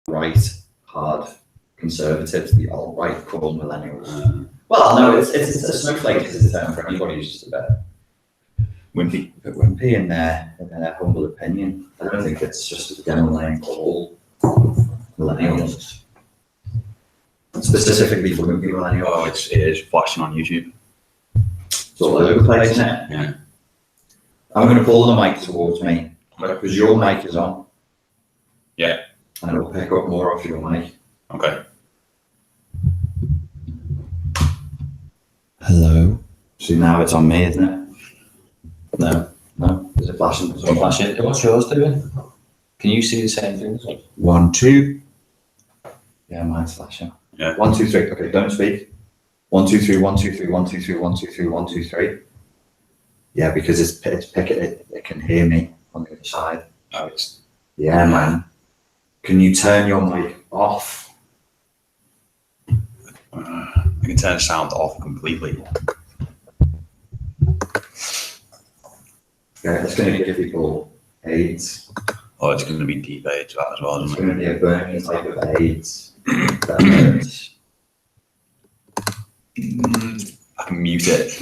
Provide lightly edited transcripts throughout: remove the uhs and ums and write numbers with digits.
right, hard conservatives, the alt-right called millennials. Well, no, it's a snowflake is a term for anybody who's just a bit wimpy in their humble opinion. I don't think it's just a general name for all millennials. Specifically for wimpy millennials. Oh, it is flashing on YouTube. It's all over the place, isn't it? Yeah. I'm going to pull the mic towards me because your mic is on. Yeah. And it'll pick up more off your mic. Okay. Hello. See, now it's on me, isn't it? No. Is it flashing? It's flashing. What's yours doing? Can you see the same thing? 1, 2. Yeah, mine's flashing. Yeah. 1, 2, 3. Okay, don't speak. 1, 2, 3. 1, 2, 3. 1, 2, 3. 1, 2, 3. 1, 2, 3. Yeah, because it's picking it. It can hear me on the other side. Oh, it's. Yeah, man. Can you turn your mic off? I can turn the sound off completely. Yeah, it's going to give people AIDS. Oh, it's going to be deep AIDS that as well, It's isn't going it? to be a burning type of AIDS. That hurts. I can mute it.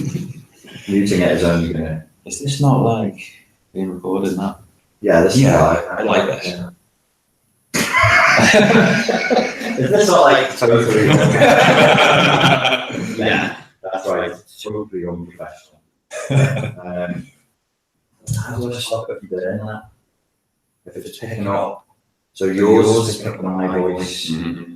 Muting it is only going to. Is this not like being recorded now? Yeah, this is I like this. Yeah. Is this not like totally? Yeah, that's right. It's totally unprofessional. How do I stop if you're doing that? If it's picking up, so yours is picking up my voice. Mm-hmm.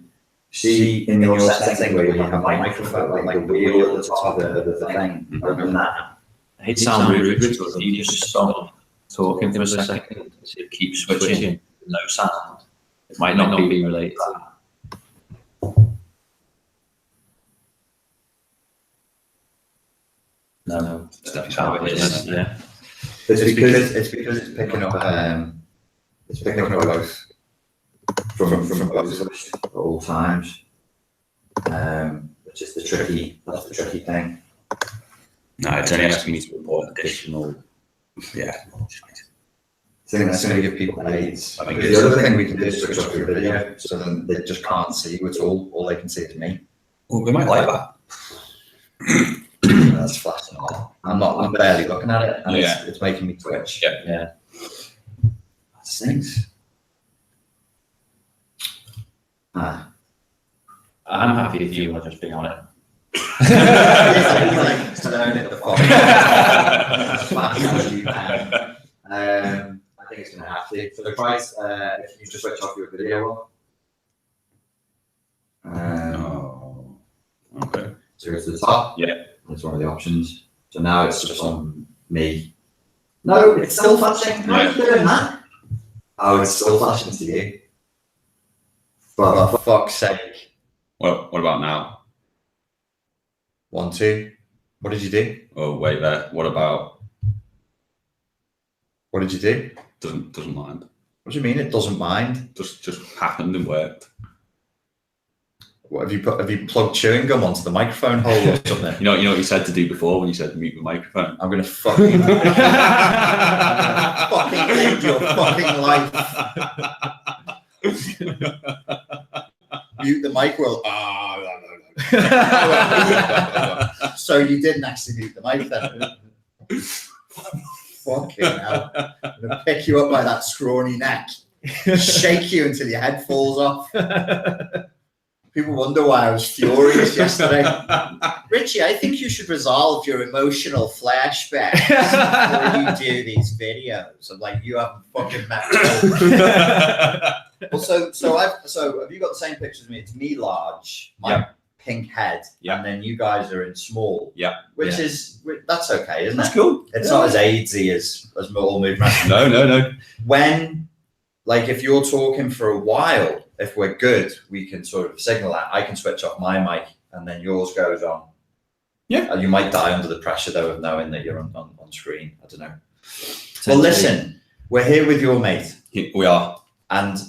See, in your setting where you have a microphone, like the wheel at the top of the thing, open that. I hate to sound rude, but you just stop talking for a second. So it keeps switching, no sound. It might not be related to that. No, it's definitely how it is. Yeah. It's because it's picking up both from both of us at all times. Which is the tricky thing. No, it's only asking me to report additional. Yeah. I think that's going to give people AIDS. I think the other thing we can do is switch off your video, so then they just can't see you at all. All they can see is me. Well, we might like that. That's flashing off. I'm barely looking at it, and Yeah. it's making me twitch. Yeah. That stinks. I'm happy if you want to just be on it. It's like turn it the fuck as fast as you can. I think it's going to have to. So the price, if you just switch off your video Oh. Okay. so it's to the top. Yeah. That's one of the options. So now it's just on me. No, it's still flashing. How are you doing that? Oh, it's still flashing to you. For fuck's sake. Well, what about now? 1, 2. What did you do? Oh, wait there. What about? What did you do? Doesn't mind. What do you mean it doesn't mind? Just happened and worked. What have you plugged chewing gum onto the microphone hole or something? You know what you said to do before when you said mute the microphone? I'm gonna fucking end your fucking life. Mute the mic. Well, no. So you didn't actually mute the mic then? Fucking hell! I'm gonna pick you up by that scrawny neck, shake you until your head falls off. People wonder why I was furious yesterday. Richie, I think you should resolve your emotional flashbacks before you do these videos. I'm like, you haven't fucking met me. Well, so have you got the same picture as me? It's me large, my pink head, and then you guys are in small. Yeah. Which is that's okay, isn't That's it? cool. It's not as AIDSy as all movement. No. When, like, if you're talking for a while, if we're good, we can sort of signal that. I can switch off my mic and then yours goes on. Yeah. You might die under the pressure, though, of knowing that you're on screen. I don't know. Well, listen, we're here with your mate. We are. And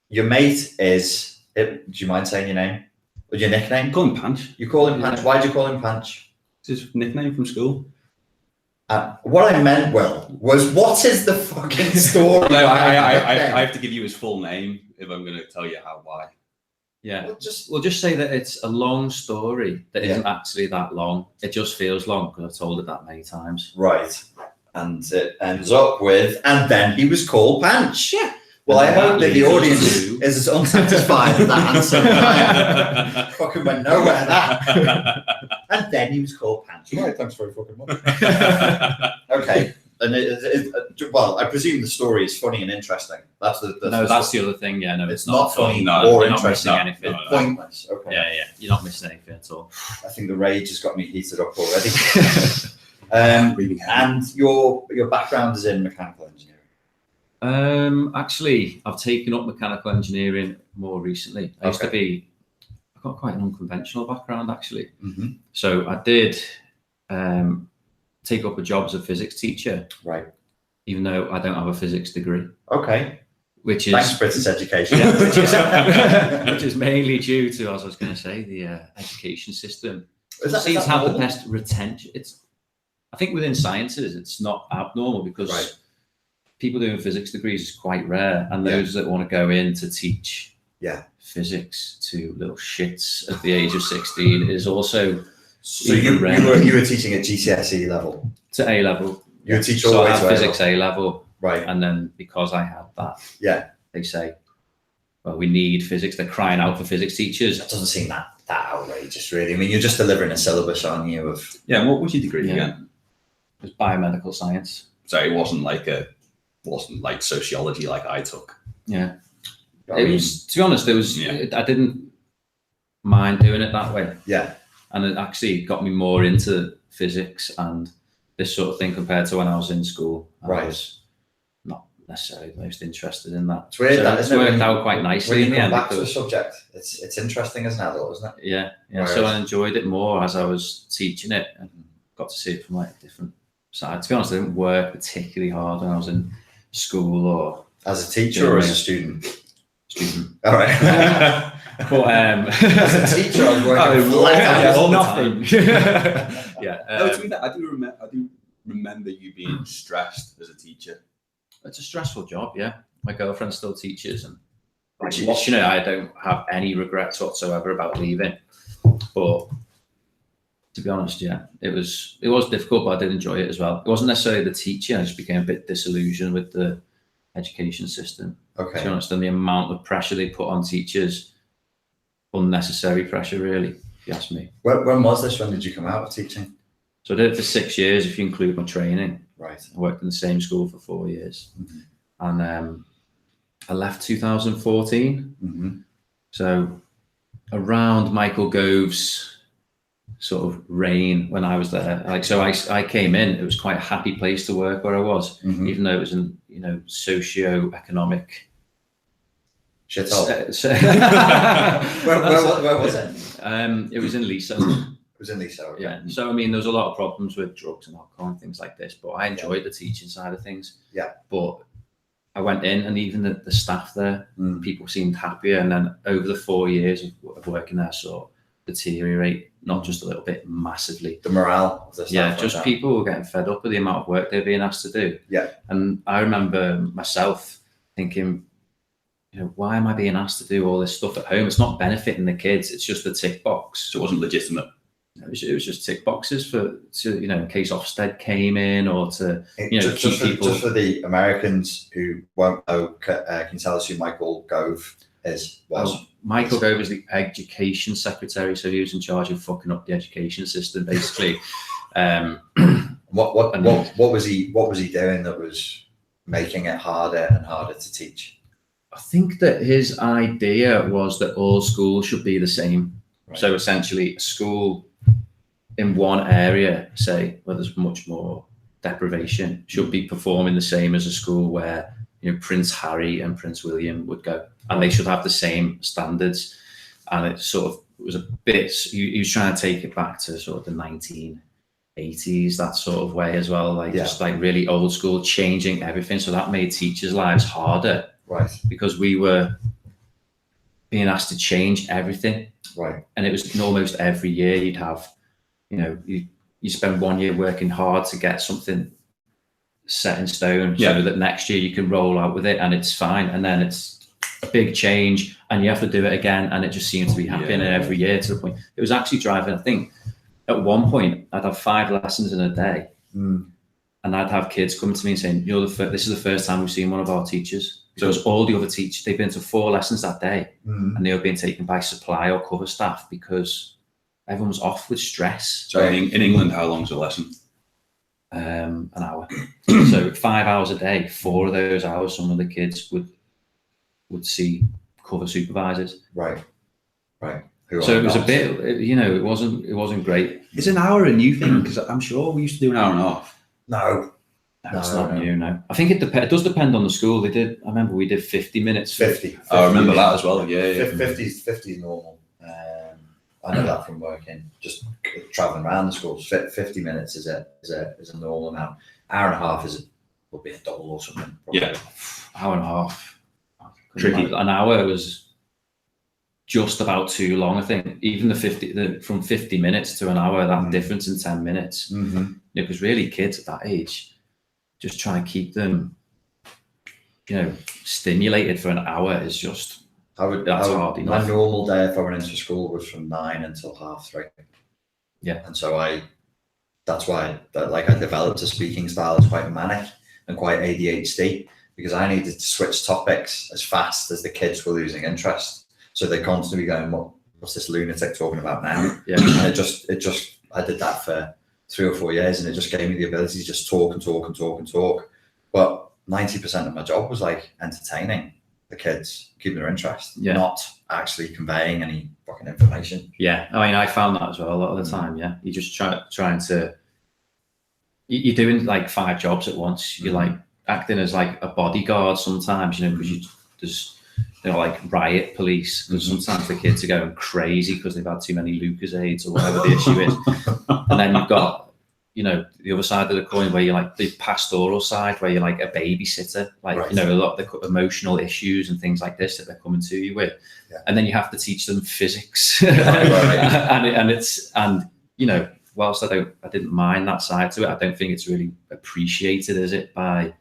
your mate is, do you mind saying your name? Or your nickname? Call him Punch. You call him Punch. Why do you call him Punch? It's his nickname from school. What I meant, Will, was what is the fucking story? No, I have to give you his full name if I'm going to tell you why. Yeah, Well, we'll just say that it's a long story that Yeah. isn't actually that long. It just feels long because I've told it that many times. right. And it ends up with, and then he was called Panch. Yeah. Well, I And hope that the leads us audience to- is as unsatisfied with that answer as I am. Fucking went nowhere, that. And then he was called Panch. Right, thanks very fucking much. Okay. And well, I presume the story is funny and interesting. That's the other thing. Yeah, no, it's not funny No, or you're not interesting. missing anything. No, no. Pointless. Okay. Yeah, you're not missing anything at all. I think the rage has got me heated up already. And your background is in mechanical engineering. Actually, I've taken up mechanical engineering more recently. I've got quite an unconventional background actually. Mm-hmm. So I did take up a job as a physics teacher, Right. even though I don't have a physics degree. Okay. Which is Thanks, British education. which is mainly due to, as I was going to say, the education system. Seems Seems to have the best retention. I think within sciences, it's not abnormal because people doing physics degrees is quite rare, and those that want to go in to teach physics to little shits at the age of 16 is also. So you were teaching at GCSE level? To A level. You were teaching all So the way I to had physics A level. Right. And then because I had that, they say, well, we need physics. They're crying out for physics teachers. That doesn't seem that outrageous, really. I mean, you're just delivering a syllabus, aren't you? And what was your degree again? It was biomedical science. So it wasn't like sociology like I took. Yeah. It was, to be honest, I didn't mind doing it that way. Yeah. And it actually got me more into physics and this sort of thing compared to when I was in school. I was not necessarily the most interested in that. It's weird, so it's worked out quite nicely in the end. Back to the subject, it's interesting as an adult, isn't it? Yeah. So I enjoyed it more as I was teaching it and got to see it from like a different side. To be honest, I didn't work particularly hard when I was in school or as a teacher or as a student. Student. All right. But as a teacher, I was working flat all nothing. No, to me, I do remember you being stressed as a teacher. It's a stressful job, yeah. My girlfriend still teaches, and I don't have any regrets whatsoever about leaving. But to be honest, it was difficult, but I did enjoy it as well. It wasn't necessarily the teaching; I just became a bit disillusioned with the education system. Okay. To be honest, and the amount of pressure they put on teachers, unnecessary pressure, really, if you ask me. When was this? When did you come out of teaching? So I did it for 6 years, if you include my training. Right. I worked in the same school for 4 years. Mm-hmm. And I left 2014. Mm-hmm. So around Michael Gove's sort of reign when I was there. I came in, it was quite a happy place to work where I was, even though it was in, socio-economic shithole. Where was it? It was in Lisa. It was in Lisa. Okay. Yeah. So, I mean, there was a lot of problems with drugs and alcohol and things like this, but I enjoyed the teaching side of things. Yeah. But I went in and even the staff there, people seemed happier. And then over the 4 years of working there, saw deteriorate, not just a little bit, massively. The morale of the staff. Just people were getting fed up with the amount of work they're being asked to do. Yeah. And I remember myself thinking, why am I being asked to do all this stuff at home? It's not benefiting the kids. It's just the tick box. So it wasn't legitimate. It was just tick boxes to in case Ofsted came in or to keep people. Just for the Americans who won't know, can you tell us who Michael Gove was? Michael Gove is the education secretary, so he was in charge of fucking up the education system, basically. What was he doing that was making it harder and harder to teach? I think that his idea was that all schools should be the same. Right. So essentially, a school in one area, say, where there's much more deprivation, should be performing the same as a school where Prince Harry and Prince William would go, and they should have the same standards. And it sort of was a bit. He was trying to take it back to sort of the 1980s, that sort of way as well, just like really old school, changing everything. So that made teachers' lives harder. Right. Because we were being asked to change everything. Right. And it was almost every year you'd have, you you spend 1 year working hard to get something set in stone, so that next year you can roll out with it and it's fine, and then it's a big change and you have to do it again, and it just seems to be happening every year, to the point it was actually driving. I think at one point I'd have 5 lessons in a day, and I'd have kids come to me and saying, this is the first time we've seen one of our teachers, because all the other teachers, they've been to 4 lessons that day, and they were being taken by supply or cover staff because everyone was off with stress. So in England, how long's a lesson? An hour. So 5 hours a day, 4 of those hours, some of the kids would see cover supervisors. Right. So it was a bit, it wasn't great. Is an hour a new thing? Because I'm sure we used to do an hour and a half. No. That's not new, no. I think it does depend on the school. I remember we did 50 minutes. 50. I remember that as well, yeah. 50 is normal. I know that from working, just traveling around the schools. 50 minutes is a normal amount. Hour and a half would be a double or something. Probably. Yeah. Hour and a half. Tricky. An hour was just about too long, I think. Even from 50 minutes to an hour, that difference in 10 minutes. Because really kids at that age, just try and keep them, stimulated for an hour is just, hard enough. My normal day, if I went into school, was from 9 until 3:30. Yeah. And so that's why I developed a speaking style that's quite manic and quite ADHD, because I needed to switch topics as fast as the kids were losing interest. So they're constantly going, what's this lunatic talking about now? Yeah. And I did that for 3 or 4 years, and it just gave me the ability to just talk and talk and talk and talk. But 90% of my job was entertaining the kids, keeping their interest, not actually conveying any fucking information. Yeah, I mean, I found that as well a lot of the time. Yeah, you just trying to. You're doing 5 jobs at once. You're acting as a bodyguard sometimes, because there's riot police, because sometimes the kids are going crazy because they've had too many Lucasades or whatever the issue is, and then you've got the other side of the coin where you're the pastoral side, where you're a babysitter, a lot of the emotional issues and things like this that they're coming to you with, and then you have to teach them physics, and whilst I didn't mind that side to it, I don't think it's really appreciated, is it, by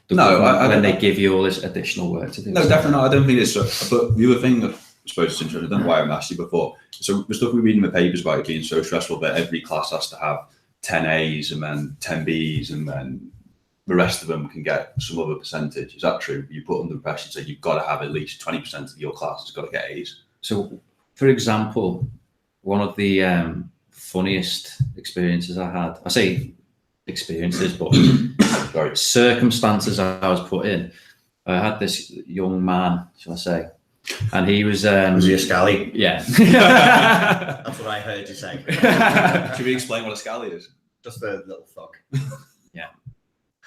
when they give you all this additional work to do? No, definitely not. I don't think it's so. But the other thing, I suppose it's interesting, I don't know why I haven't asked you before. So the stuff we read in the papers about it being so stressful that every class has to have 10 A's and then 10 B's and then the rest of them can get some other percentage. Is that true? You put under pressure, so you've got to have at least 20% of your class has got to get A's. So, for example, one of the funniest experiences I had, I say experiences, but circumstances I was put in. I had this young man, shall I say, and he was he a scally? Yeah. That's what I heard you say. Should we explain what a scally is? Just a little thug. Yeah.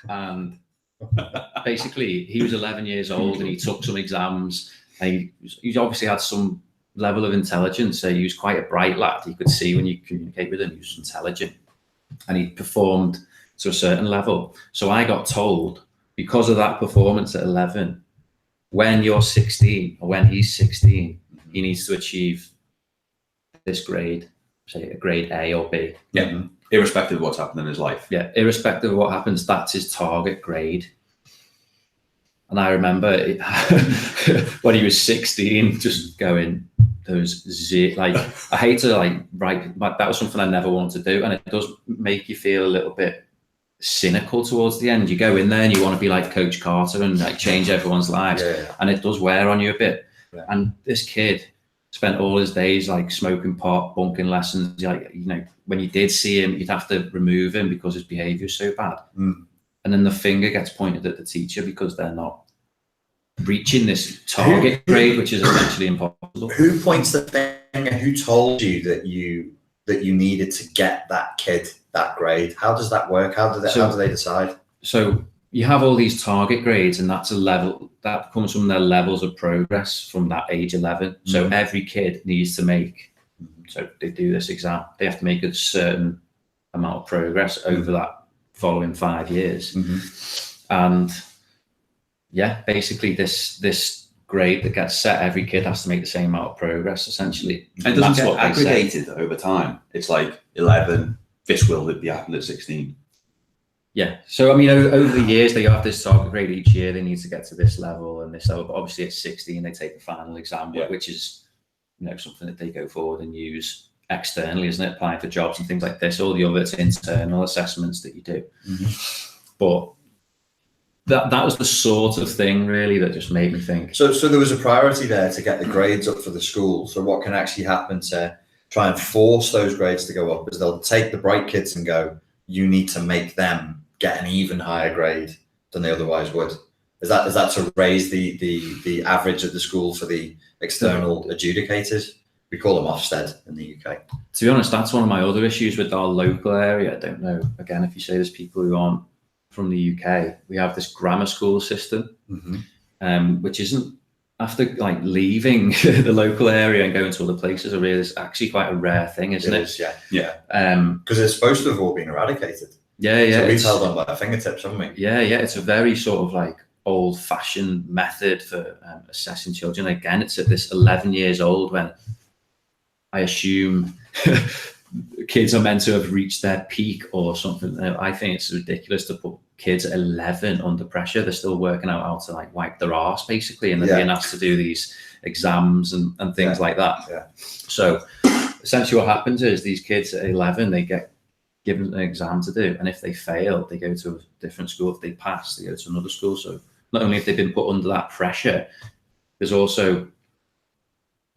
And basically he was 11 years old and he took some exams, and he obviously had some level of intelligence. So he was quite a bright lad. You could see when you communicate with him, he was intelligent, and he performed to a certain level. So I got told, because of that performance at 11, when you're 16 or when he's 16, he needs to achieve this grade, say a grade A or B. Yeah. Irrespective of what's happening in his life. Yeah, irrespective of what happens, that's his target grade. And I remember when he was 16, just going, I hate to write, but that was something I never wanted to do. And it does make you feel a little bit cynical towards the end. You go in there and you want to be like Coach Carter and change everyone's lives. And it does wear on you a bit. Yeah. And this kid spent all his days smoking pot, bunking lessons. When you did see him, you'd have to remove him because his behavior is so bad. And then the finger gets pointed at the teacher because they're not reaching this target grade, which is essentially impossible. Who points the finger? Who told you that you needed to get that kid that grade? How does that work? How do they decide? So you have all these target grades, and that's a level that comes from their levels of progress from that age 11. So every kid needs to make, so they do this exam, they have to make a certain amount of progress over that following 5 years. And yeah, basically this grade that gets set, every kid has to make the same amount of progress essentially. And it doesn't get aggregated over time. It's 11, this will be happened at 16. Yeah. So, I mean, over the years, they have this target grade each year. They need to get to this level and this level. But obviously, at 16, they take the final exam, which is, something that they go forward and use externally, isn't it? Applying for jobs and things like this. All the other internal assessments that you do. But that was the sort of thing, really, that just made me think. So there was a priority there to get the grades up for the school. So what can actually happen to try and force those grades to go up is they'll take the bright kids and go, you need to make them get an even higher grade than they otherwise would. Is that to raise the average of the school for the external adjudicators? We call them Ofsted in the UK. To be honest, that's one of my other issues with our local area. I don't know, again, if you say there's people who aren't from the UK, we have this grammar school system, which isn't, after like leaving the local area and going to other places, it's actually quite a rare thing, isn't it? It is, yeah. Because it's supposed to have all been eradicated. Yeah. So we've held on by our fingertips, haven't we? Yeah. It's a very sort of like old-fashioned method for assessing children. Again, it's at this 11 years old when I assume kids are meant to have reached their peak or something. I think it's ridiculous to put kids at 11 under pressure. They're still working out how to like wipe their arse, basically, and they're being asked to do these exams and things like that. Yeah. So essentially what happens is these kids at 11, they get given an exam to do, and if they fail, they go to a different school. If they pass, they go to another school. So not only have they been put under that pressure, there's also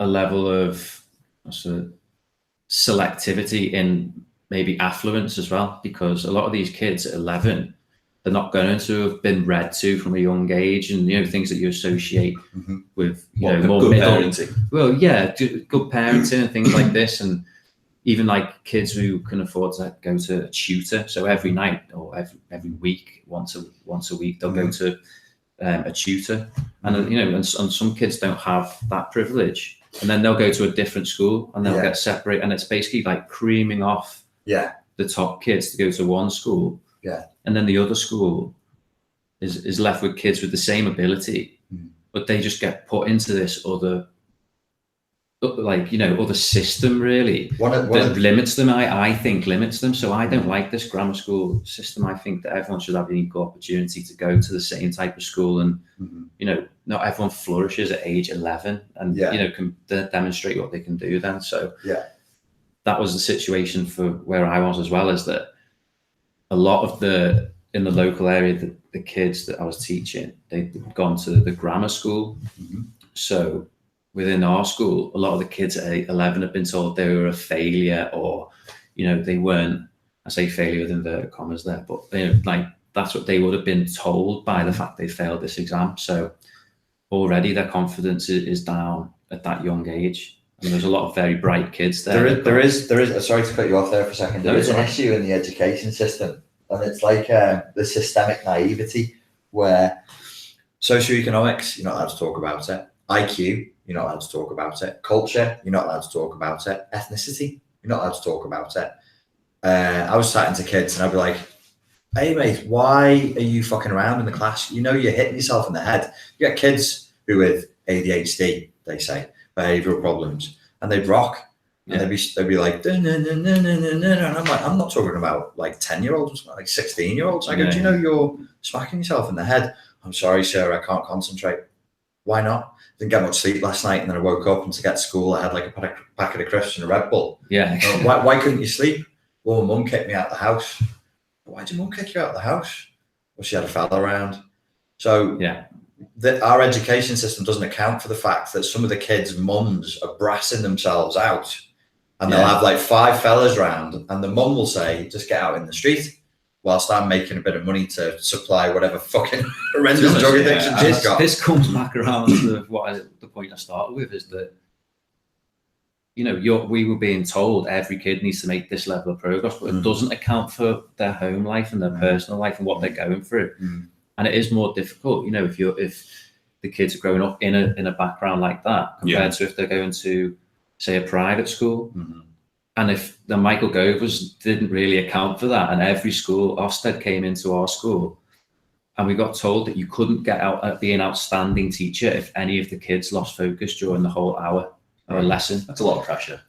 a level of selectivity in maybe affluence as well, because a lot of these kids at 11, they're not going to have been read to from a young age, and things that you associate with more good middle parenting. Well, yeah, good parenting and things like this, and even like kids who can afford to go to a tutor. So every night or every week, once a week, they'll go to a tutor, and and some kids don't have that privilege, and then they'll go to a different school and they'll get separated, and it's basically like creaming off the top kids to go to one school, and then the other school is left with kids with the same ability, but they just get put into this other system, really, that limits them. I think limits them. So I don't like this grammar school system. I think that everyone should have an equal opportunity to go to the same type of school, and not everyone flourishes at age 11 and can demonstrate what they can do then. So that was the situation for where I was as well, is that a lot of in the local area, the kids that I was teaching, they'd gone to the grammar school. So within our school, a lot of the kids at 11 have been told they were a failure, or they weren't. I say failure with inverted commas there, but that's what they would have been told by the fact they failed this exam. So already their confidence is down at that young age. And there's a lot of very bright kids there. There is. Sorry to cut you off there for a second. There is an issue in the education system, and it's like the systemic naivety, where socioeconomics, you're not allowed to talk about it. IQ, you're not allowed to talk about it. Culture, you're not allowed to talk about it. Ethnicity, you're not allowed to talk about it. I was chatting to kids and I'd be like, hey mate, why are you fucking around in the class? You're hitting yourself in the head. You get kids who with ADHD, they say, behavioural problems, and they'd rock. And they'd be like, and I'm like, I'm not talking about like 10-year-olds, like 16-year-olds. I go, do you know you're smacking yourself in the head? I'm sorry, sir, I can't concentrate. Why not? Didn't get much sleep last night, and then I woke up, and to get to school, I had like a packet of crisps and a Red Bull. Yeah. Why couldn't you sleep? Well, my mum kicked me out of the house. Why did mum kick you out of the house? Well, she had a fella around. So our education system doesn't account for the fact that some of the kids' mums are brassing themselves out, and they'll have like 5 fellas round, and the mum will say, just get out in the street, whilst I'm making a bit of money to supply whatever fucking horrendous drug addiction she's got. This comes back around to the point I started with, is that we were being told every kid needs to make this level of progress, but it doesn't account for their home life and their personal life and what they're going through. And it is more difficult, if the kids are growing up in a background like that, compared to if they're going to, say, a private school. And if the Michael Gove didn't really account for that, and every school, Ofsted came into our school, and we got told that you couldn't get out at being an outstanding teacher if any of the kids lost focus during the whole hour of a lesson. That's a lot of pressure.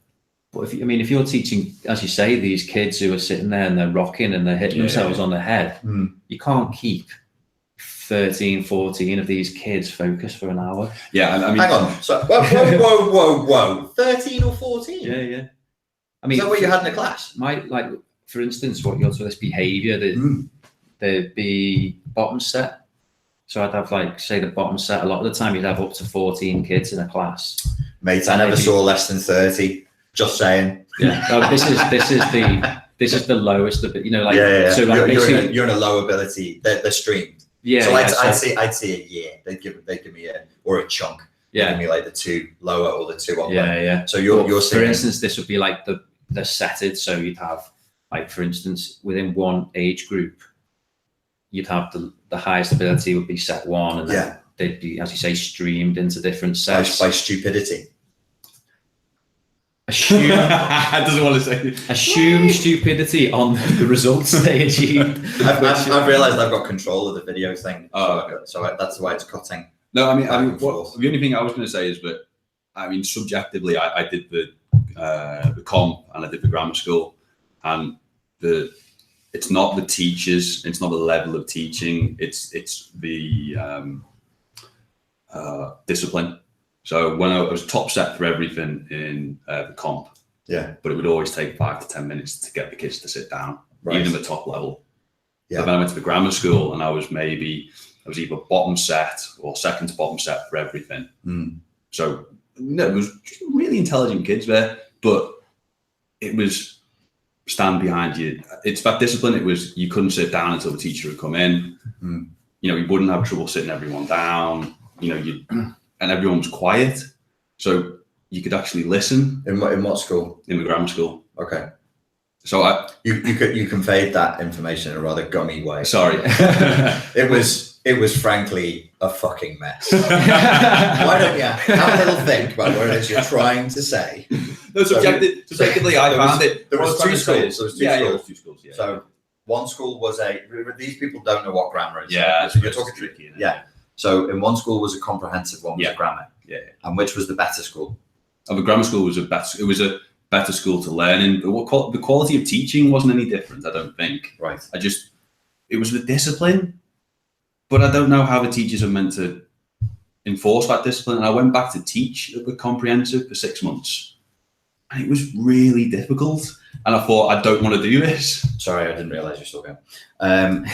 But if you're teaching, as you say, these kids who are sitting there and they're rocking and they're hitting themselves on the head, you can't keep 13, 14 of these kids focused for an hour. Yeah, I mean, hang on. So, whoa. 13 or 14? Yeah. I mean, is that what you had in the class? For instance, what you're to this behaviour, there'd be bottom set. So I'd have say the bottom set. A lot of the time, you'd have up to 14 kids in a class. Mate, I never saw less than 30. Just saying. Yeah. No, this is the lowest of it. Yeah. So you're in a low ability. They're streamed. Yeah. So I'd see a year. They'd give me a chunk. Yeah. Give me the 2 lower or the 2 upper. Yeah. So you're for instance, this would be the setted. So you'd have for instance, within one age group, you'd have the highest ability would be set 1, and then they'd be, as you say, streamed into different sets by stupidity. Doesn't want to say. Assume stupidity on the results they achieved. I've realised I've got control of the video thing. Okay. So that's why it's cutting. No, I mean, the only thing I was going to say is that, I mean, subjectively, I did the comp and I did the grammar school, and it's not the teachers, it's not the level of teaching, it's the discipline. So when I was top set for everything in the comp, but it would always take 5 to 10 minutes to get the kids to sit down, even at the top level. Yeah. But then I went to the grammar school and I was either bottom set or second to bottom set for everything. So it was really intelligent kids there, but it was stand behind you. It's that discipline. It was, you couldn't sit down until the teacher would come in. You wouldn't have trouble sitting everyone down. And everyone was quiet, so you could actually listen. In what school? In the grammar school. Okay. So you conveyed that information in a rather gummy way. Sorry. It was frankly a fucking mess. Why don't you have a little think about what it is you're trying to say? No, subjectively, I found it. There was 2 schools. There was 2 schools. Yeah. So one school was these people don't know what grammar is. Yeah, so you're talking tricky. Yeah. So in one school was a comprehensive one with grammar. Yeah. And which was the better school? The grammar school was a better school to learn in. But the quality of teaching wasn't any different, I don't think. Right. It was the discipline, but I don't know how the teachers are meant to enforce that discipline. And I went back to teach at the comprehensive for 6 months, and it was really difficult. And I thought, I don't want to do this. Sorry, I didn't realise you're still going.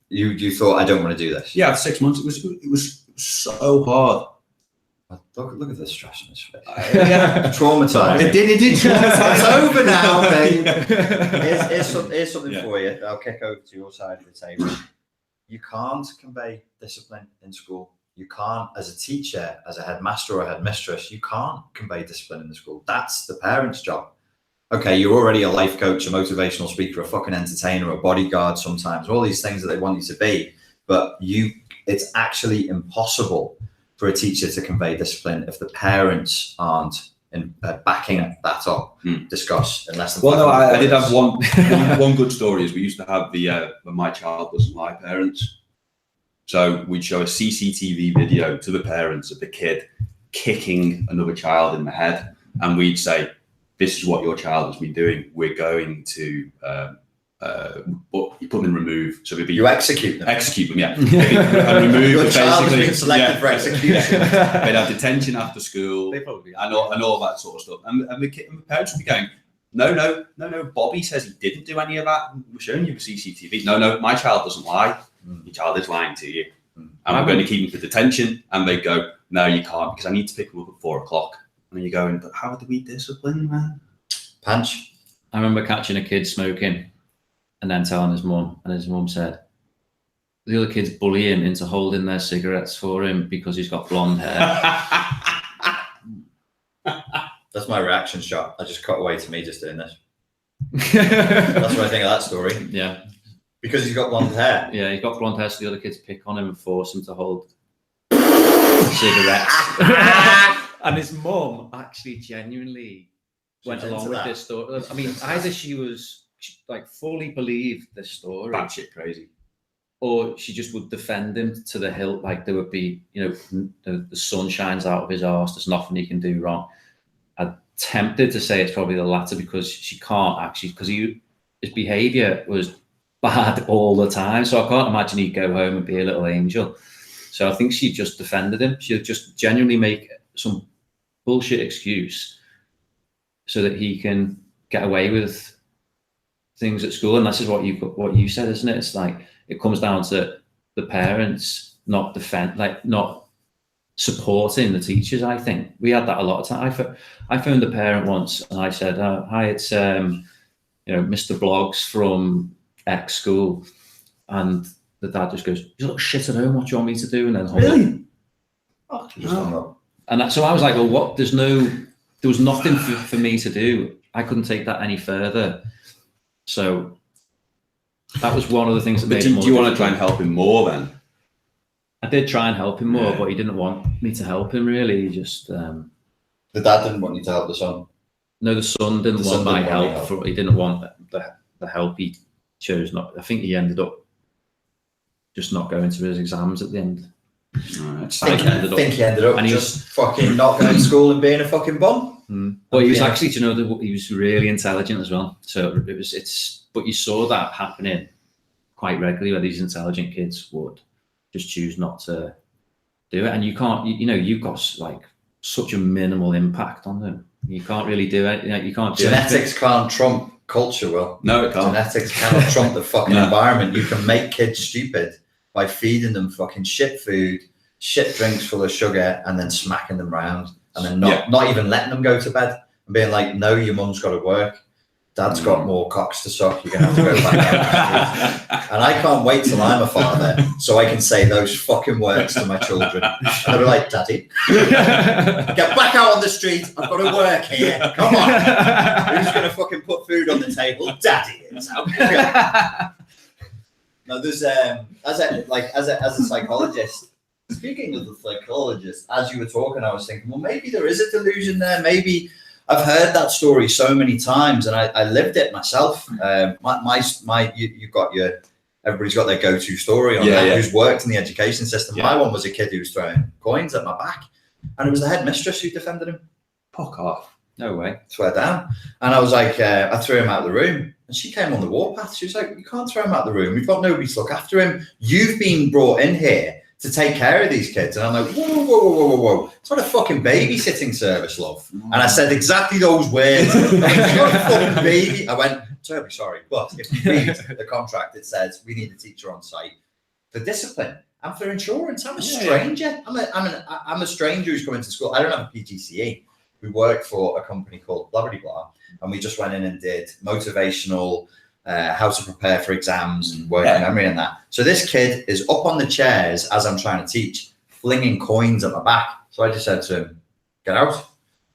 You thought, I don't want to do this? Yeah, 6 months. It was so hard. Look at the stress on his face. Traumatized. It did traumatize. It's over now, babe. Here's something for you. I'll kick over to your side of the table. You can't convey discipline in school. You can't, as a teacher, as a headmaster or a headmistress, you can't convey discipline in the school. That's the parent's job. Okay, you're already a life coach, a motivational speaker, a fucking entertainer, a bodyguard sometimes, all these things that they want you to be. But it's actually impossible for a teacher to convey discipline if the parents aren't backing that up. Discuss in less than. Well, no, I did have one good story. Is we used to have the my child doesn't lie parents. So we'd show a CCTV video to the parents of the kid kicking another child in the head, and we'd say, "This is what your child has been doing. We're going to." You put them in remove, so you execute them. Yeah. And remove. Your child has been selected for execution. They'd have detention after school. They probably and all that sort of stuff. And the parents would be going, no. Bobby says he didn't do any of that. We're showing you the CCTV. No, my child doesn't lie. Your child is lying to you, and I'm going to keep him for detention. And they go, no, you can't, because I need to pick him up at 4 o'clock. And you're going, but how do we discipline, man? Punch. I remember catching a kid smoking and then telling his mum, and his mum said, the other kids bully him into holding their cigarettes for him because he's got blonde hair. That's my reaction shot. I just cut away to me just doing this. That's what I think of that story. Yeah. Because he's got blonde hair. Yeah, he's got blonde hair, so the other kids pick on him and force him to hold cigarettes. And his mum actually genuinely went along with this story. I mean, either she fully believed this story. Batshit crazy. Or she just would defend him to the hilt, like there would be, the sun shines out of his arse, there's nothing he can do wrong. tempted to say it's probably the latter, because she can't actually, because his behaviour was bad all the time. So I can't imagine he'd go home and be a little angel. So I think she just defended him. She'd just genuinely make some bullshit excuse so that he can get away with things at school. And this is what you said, isn't it? It's like, it comes down to the parents not not supporting the teachers. I think we had that a lot of time. I phoned a parent once and I said, hi, it's Mr. Bloggs from X school, and the dad just goes, "You look shit at home, what do you want me to do?" And then Really? And so I was like, well, what? There was nothing for me to do. I couldn't take that any further. So that was one of the things that made it more do you want to difficult. try and help him more then? I did try and help him more, but he didn't want me to help him, really. He just... The dad didn't want you to help the son? No, the son didn't want my help. He didn't want the help. He chose not. I think he ended up just not going to his exams at the end. I think he ended up and just fucking not going to school and being a fucking bum. But he was actually, he was really intelligent as well. So but you saw that happening quite regularly, where these intelligent kids would just choose not to do it. And you can't, you've got like such a minimal impact on them. You can't really do it. You can't do Genetics can't trump culture, Will. No, it can't. Genetics cannot trump the fucking environment. You can make kids stupid by feeding them fucking shit food, shit drinks full of sugar, and then smacking them around, and then not even letting them go to bed and being like, no, your mum's got to work. Dad's got more cocks to suck. You're going to have to go back out. And I can't wait till I'm a father so I can say those fucking words to my children. And they'll be like, Daddy, get back out on the street. I've got to work here. Come on. Who's going to fucking put food on the table? Daddy is. No, there's as a psychologist. Speaking of the psychologist, as you were talking, I was thinking, well, maybe there is a delusion there. Maybe I've heard that story so many times, and I lived it myself. You've got everybody's got their go-to story on that. Who's worked in the education system. My one was a kid who was throwing coins at my back, and it was the headmistress who defended him. Fuck off. No way. Swear down. And I was like, I threw him out of the room, and she came on the warpath. She was like, you can't throw him out of the room. We've got nobody to look after him. You've been brought in here to take care of these kids. And I'm like, whoa. It's not a fucking babysitting service, love. And I said exactly those words. It's not a fucking baby. I went, terribly sorry, but if you read the contract, it says we need a teacher on site for discipline and for insurance. I'm a stranger. I'm a stranger who's coming to school. I don't have a PGCE. We worked for a company called blah, blah, blah. And we just went in and did motivational, how to prepare for exams and working memory and that. So this kid is up on the chairs as I'm trying to teach, flinging coins at my back. So I just said to him, get out.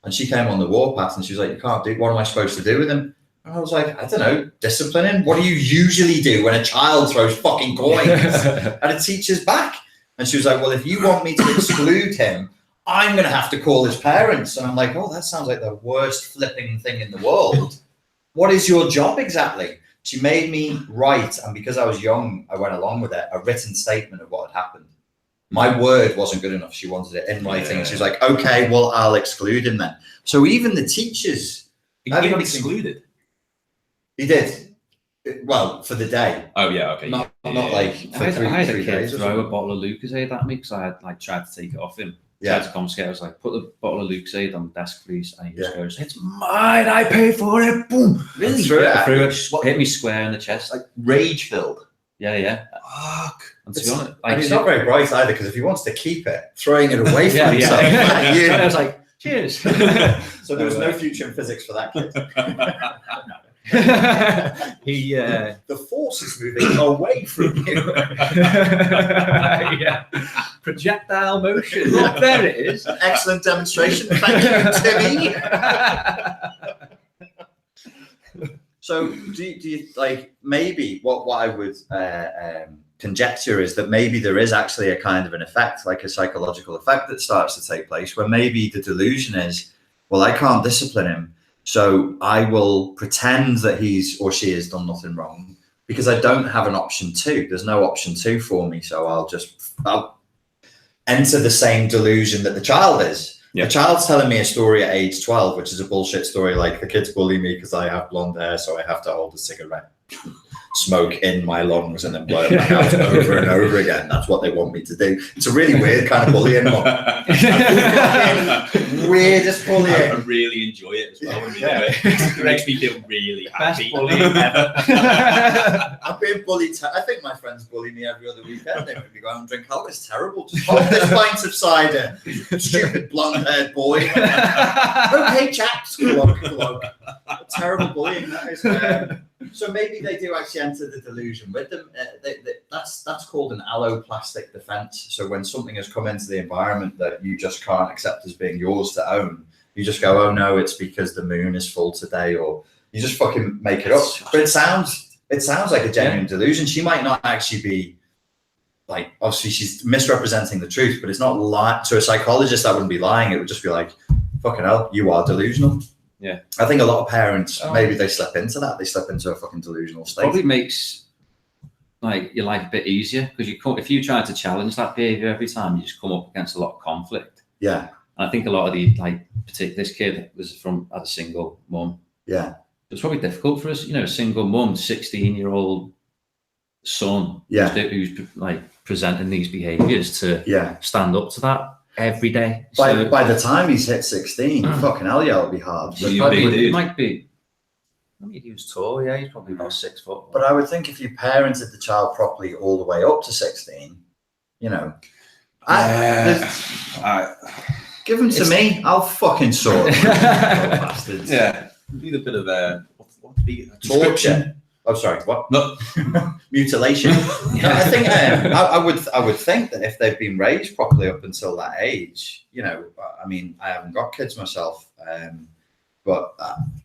And she came on the warpath and she was like, you can't do, what am I supposed to do with him? And I was like, I don't know, discipline him. What do you usually do when a child throws fucking coins at a teacher's back? And she was like, well, if you want me to exclude him, I'm going to have to call his parents. And I'm like, oh, that sounds like the worst flipping thing in the world. What is your job exactly? She made me write, and because I was young, I went along with it, a written statement of what had happened. My word wasn't good enough. She wanted it in writing. And she was like, okay, well, I'll exclude him then. So even the teachers... He got excluded? He did. Well, for the day. Oh, yeah, okay. Not like for I had a three kid days. throw a bottle of Lucozade at me because I had tried to take it off him. Yeah. Tried to confiscate. I was like, put the bottle of Lucozade on the desk, please. And he just goes, it's mine. I pay for it. Boom. Really? Threw it, hit me square in the chest. Like rage filled. Yeah. Fuck. And to be honest, and he's not very bright either, because if he wants to keep it, throwing it away from himself. And I was like, cheers. So there was no future in physics for that kid. The force is moving away from you. Projectile motion. Look, there it is. Excellent demonstration. Thank you, Timmy. So do you like, maybe what I would conjecture is that maybe there is actually a kind of an effect, like a psychological effect that starts to take place, where maybe the delusion is, well, I can't discipline him, so I will pretend that he's or she has done nothing wrong because I don't have an option two. There's no option two for me, so I'll enter the same delusion that the child is. Yeah. A child's telling me a story at age 12, which is a bullshit story, like the kids bully me because I have blonde hair, so I have to hold a cigarette, smoke in my lungs, and then blow it back out over and over again. That's what they want me to do. It's a really weird kind of bullying. Weirdest bullying. I really enjoy it as well when you do it. It makes me feel really happy. Best bullying ever. I'm being bullied. I think my friends bully me every other weekend. They make me go out and drink alcohol. It's terrible. Just hold this pint of cider, stupid blonde-haired boy. Okay, chaps. Glug. Terrible bullying, that is. So maybe they do actually enter the delusion with them. That's called an alloplastic defense. So when something has come into the environment that you just can't accept as being yours to own, you just go, oh no, it's because the moon is full today, or you just fucking make it up. But it sounds like a genuine delusion. She might not actually be, like, obviously she's misrepresenting the truth, but it's not lying. To a psychologist, that wouldn't be lying. It would just be like, fucking hell, you are delusional. Yeah. I think a lot of parents, maybe they slip into that. They slip into a fucking delusional state. Probably makes like your life a bit easier, because if you try to challenge that behavior every time, you just come up against a lot of conflict. Yeah. And I think a lot of the, like, particularly this kid was had a single mum. Yeah. It's probably difficult for us, a single mum, 16-year-old son, who's like presenting these behaviors to stand up to that every day. By the time he's hit 16, fucking hell, yeah, it'll be hard. So it might be. I mean, he was tall. Yeah, he's probably about 6 foot. But I would think if you parented the child properly all the way up to 16, give him to me. I'll fucking sort it. Bastards. Yeah, need a bit of a torture. Oh, sorry. What? No. Mutilation. No, I think I would think that if they've been raised properly up until that age, I mean, I haven't got kids myself, but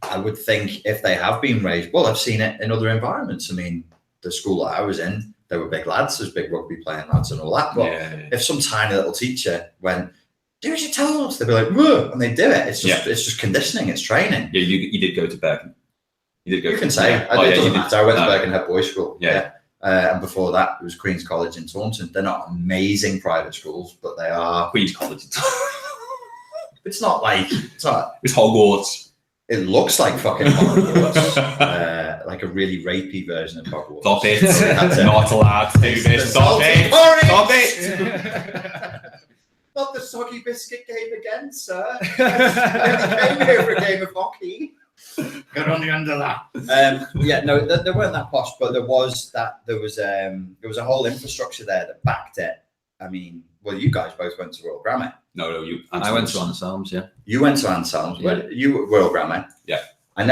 I would think if they have been raised, well, I've seen it in other environments. I mean, the school that I was in, there were big lads, there's big rugby playing lads and all that. But if some tiny little teacher went, do as you're told, they'd be like, whoa, and they do it. It's just conditioning. It's training. Yeah, you did go to Bergen. You can say. It doesn't matter. I went to Birkenhead Boys School. Yeah. And before that, it was Queen's College in Taunton. They're not amazing private schools, but they are. Queen's College. It's not like it's Hogwarts. It looks like fucking Hogwarts, like a really rapey version of Hogwarts. Stop it! Not allowed to do this. Stop it! Stop it! Not the soggy biscuit game again, sir. I came here for a game of hockey. Get on the end of that. They weren't that posh, but there was a whole infrastructure there that backed it. I mean, well, you guys both went to Royal Grammar. No, you. I went to Anselms. Yeah. You went to Anselms. Yeah. You were Royal Grammar. Yeah. I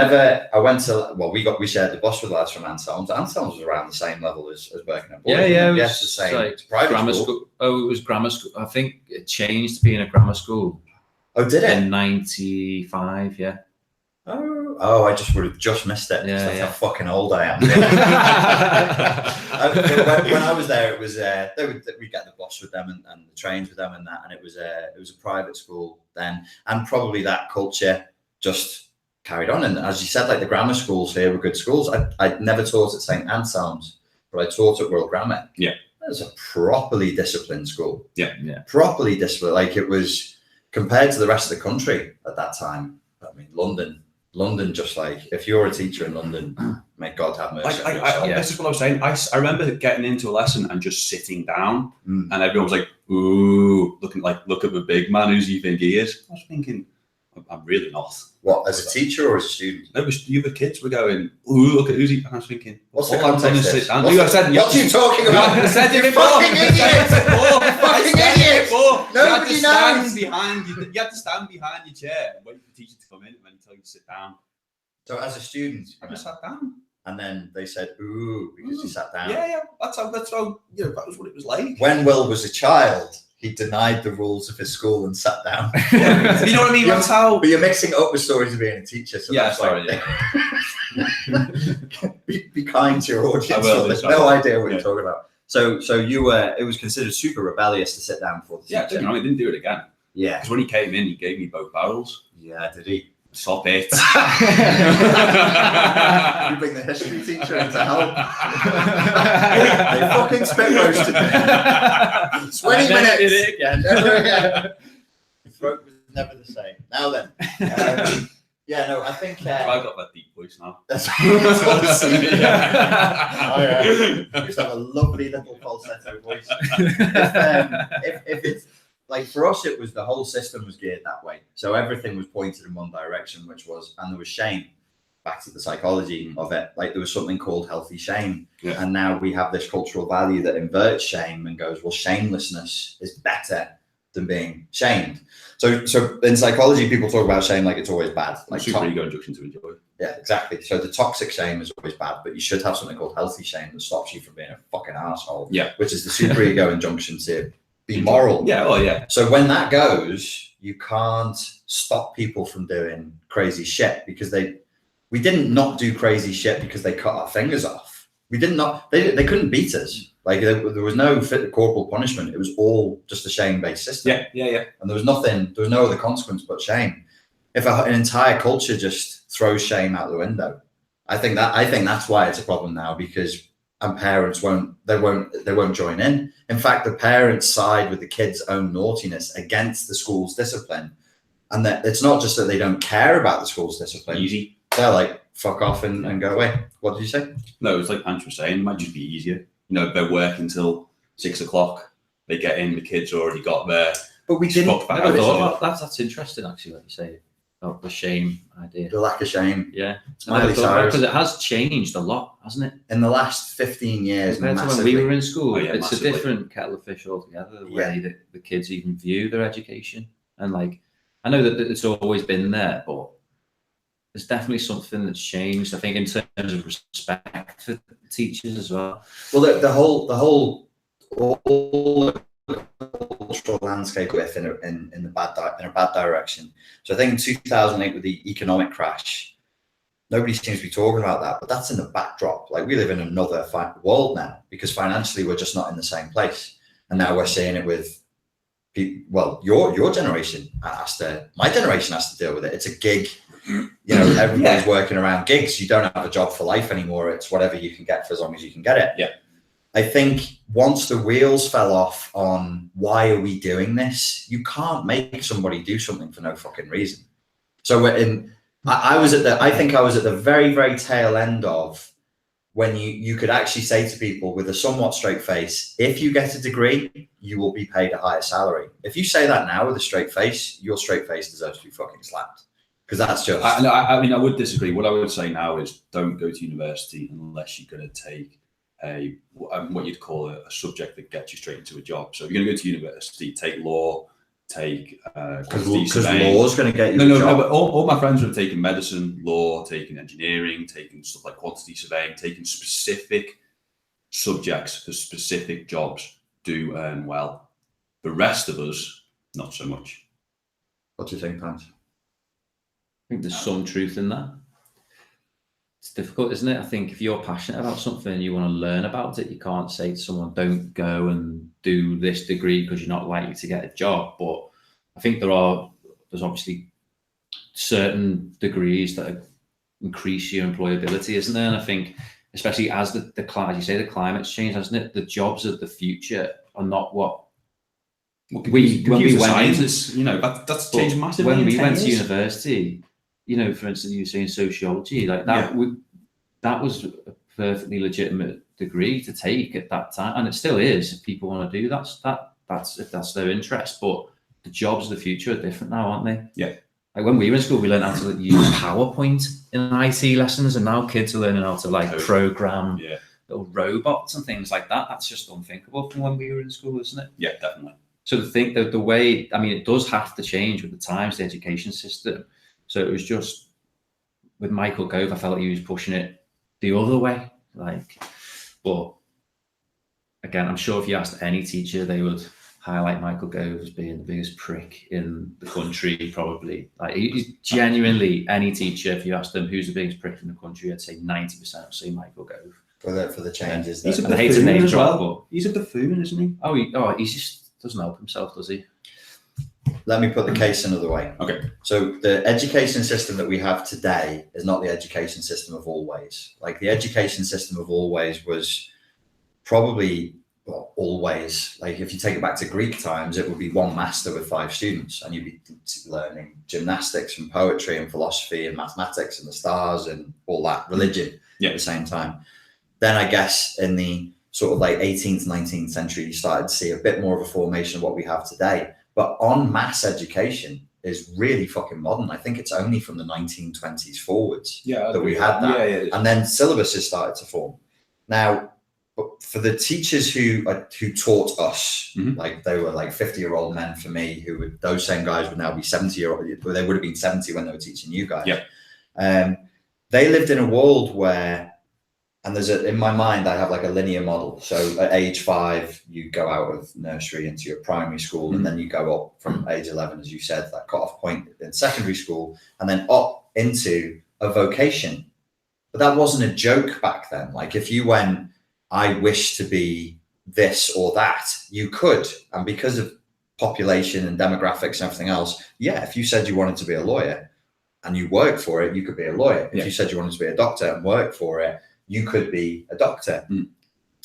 went to. Well, we shared the bus with lads from Anselms. Anselms was around the same level as Birkenhead Boys. Yeah, it was the same. Like private grammar school. Oh, it was grammar school. I think it changed to being a grammar school. Oh, did it? In '95, yeah. Oh, I just would have just missed it. Yeah, That's how fucking old I am. When I was there, it was we'd get the bus with them and the trains with them and that, and it was a private school then, and probably that culture just carried on. And as you said, like the grammar schools here were good schools. I never taught at St Anselm's, but I taught at Royal Grammar. Yeah, it was a properly disciplined school. Yeah, properly disciplined. Like it was compared to the rest of the country at that time. I mean, London, just like if you're a teacher in London, may God have mercy. This is what I was saying. I remember getting into a lesson and just sitting down, and everyone was like, "Ooh, look at the big man. Who's you think he is?" I was thinking, I'm really not. What, as a teacher or as a student? No, the other kids were going, "Ooh, look at who's he?" And I was thinking, "What's the context?" What are you talking about? I said you fucking idiot! Fucking idiot! Nobody knows. You had to stand behind your chair and wait for the teacher to come in and then tell you to sit down. So as a student, I just sat down. And then they said, "Ooh," because you sat down. Yeah. That's how. That was what it was like. When Will was a child, he denied the rules of his school and sat down. You know what I mean? That's how. But you're mixing it up with stories of being a teacher. So be kind to your audience. There's no idea what you're talking about. So you were. It was considered super rebellious to sit down before the teacher. I didn't do it again. Yeah. Because when he came in, he gave me both barrels. Yeah, did he? Stop it. You bring the history teacher in to help. They fucking spit roasted me. 20 minutes. Did it again. His throat was never the same. Now then, yeah, no, I think I've got that deep voice now. that's what it does. Oh, yeah. You just have a lovely little falsetto voice. If it's like for us, it was the whole system was geared that way. So everything was pointed in one direction, and there was shame. Back to the psychology of it, like there was something called healthy shame, and now we have this cultural value that inverts shame and goes, well, shamelessness is better than being shamed. So in psychology, people talk about shame like it's always bad, like super ego induction to enjoy. Yeah, exactly. So the toxic shame is always bad, but you should have something called healthy shame that stops you from being a fucking asshole. Yeah, which is the super ego injunction to be moral. Yeah, well, yeah. So when that goes, you can't stop people from doing crazy shit because we didn't not do crazy shit because they cut our fingers off. We did not. They couldn't beat us. Like there was no corporal punishment. It was all just a shame-based system. Yeah. And there was nothing. There was no other consequence but shame. If an entire culture just throws shame out the window, I think that's why it's a problem now because parents won't join in. In fact, the parents side with the kids' own naughtiness against the school's discipline, and that it's not just that they don't care about the school's discipline. Easy. They're like, fuck off and go away. What did you say? No, it's like Panch was saying, it might just be easier. You know, they're working until 6 o'clock. They get in, the kids already got there. But we didn't. I thought about that. That's interesting, actually, what you say about the shame idea. The lack of shame. Yeah. Because it has changed a lot, hasn't it? In the last 15 years. Compared to when we were in school, it's massively. A different kettle of fish altogether, the way that the kids even view their education. And like, I know that it's always been there, but there's definitely something that's changed. I think in terms of respect for teachers as well. Well, the whole cultural landscape with in a bad direction. So I think in 2008 with the economic crash, nobody seems to be talking about that, but that's in the backdrop. Like we live in another world now because financially we're just not in the same place, and now we're seeing it with people. Well, your generation my generation has to deal with it. It's a gig. You know, everybody's working around gigs. You don't have a job for life anymore. It's whatever you can get for as long as you can get it. Yeah. I think once the wheels fell off on why are we doing this, you can't make somebody do something for no fucking reason. So I think I was at the very, very tail end of when you could actually say to people with a somewhat straight face, if you get a degree, you will be paid a higher salary. If you say that now with a straight face, your straight face deserves to be fucking slapped. Because that's just... I mean, I would disagree. What I would say now is don't go to university unless you're going to take what you'd call a subject that gets you straight into a job. So if you're going to go to university, take law, take... Because law is going to get you a job. No, but all my friends have taken medicine, law, taken engineering, taken stuff like quantity surveying, taken specific subjects for specific jobs do earn well. The rest of us, not so much. What do you think, Pants? I think there's some truth in that. It's difficult, isn't it? I think if you're passionate about something and you want to learn about it, you can't say to someone, don't go and do this degree because you're not likely to get a job. But I think there's obviously certain degrees that increase your employability, isn't there? And I think, especially as the as you say, the climate's changed, hasn't it? The jobs of the future are not what when we went science, that's changed massively. When we went to university, for instance, you were saying sociology, like that. Yeah. That was a perfectly legitimate degree to take at that time, and it still is. If people want to do that's if that's their interest. But the jobs of the future are different now, aren't they? Yeah. Like when we were in school, we learned how to use PowerPoint in IT lessons, and now kids are learning how to program little robots and things like that. That's just unthinkable from when we were in school, isn't it? Yeah, definitely. So to think that the way, I mean, it does have to change with the times, the education system. So it was just with Michael Gove, I felt like he was pushing it the other way. But again, I'm sure if you asked any teacher, they would highlight Michael Gove as being the biggest prick in the country, probably. Like he's genuinely, any teacher, if you asked them who's the biggest prick in the country, I'd say 90% would say Michael Gove. For the changes. He's a buffoon as well. He's a buffoon, isn't he? He's just doesn't help himself, does he? Let me put the case another way. Okay. So the education system that we have today is not the education system of always. Like the education system of always was probably well, always, like if you take it back to Greek times, it would be one master with 5 students, and you'd be learning gymnastics and poetry and philosophy and mathematics and the stars and all that, religion at the same time. Then I guess in the sort of like 18th, 19th century, you started to see a bit more of a formation of what we have today. But en masse education is really fucking modern. I think it's only from the 1920s forwards that we had that. And then syllabuses started to form. Now, but for the teachers who taught us, like they were like 50-year-old men for me, who would, those same guys would now be 70-year-old, they would have been 70 when they were teaching you guys. They lived in a world where, and in my mind, I have like a linear model. So at age 5, you go out of nursery into your primary school, and then you go up from age 11, as you said, that cut-off point in secondary school, and then up into a vocation. But that wasn't a joke back then. Like if you went, I wish to be this or that, you could. And because of population and demographics and everything else, if you said you wanted to be a lawyer and you worked for it, you could be a lawyer. If you said you wanted to be a doctor and work for it, you could be a doctor.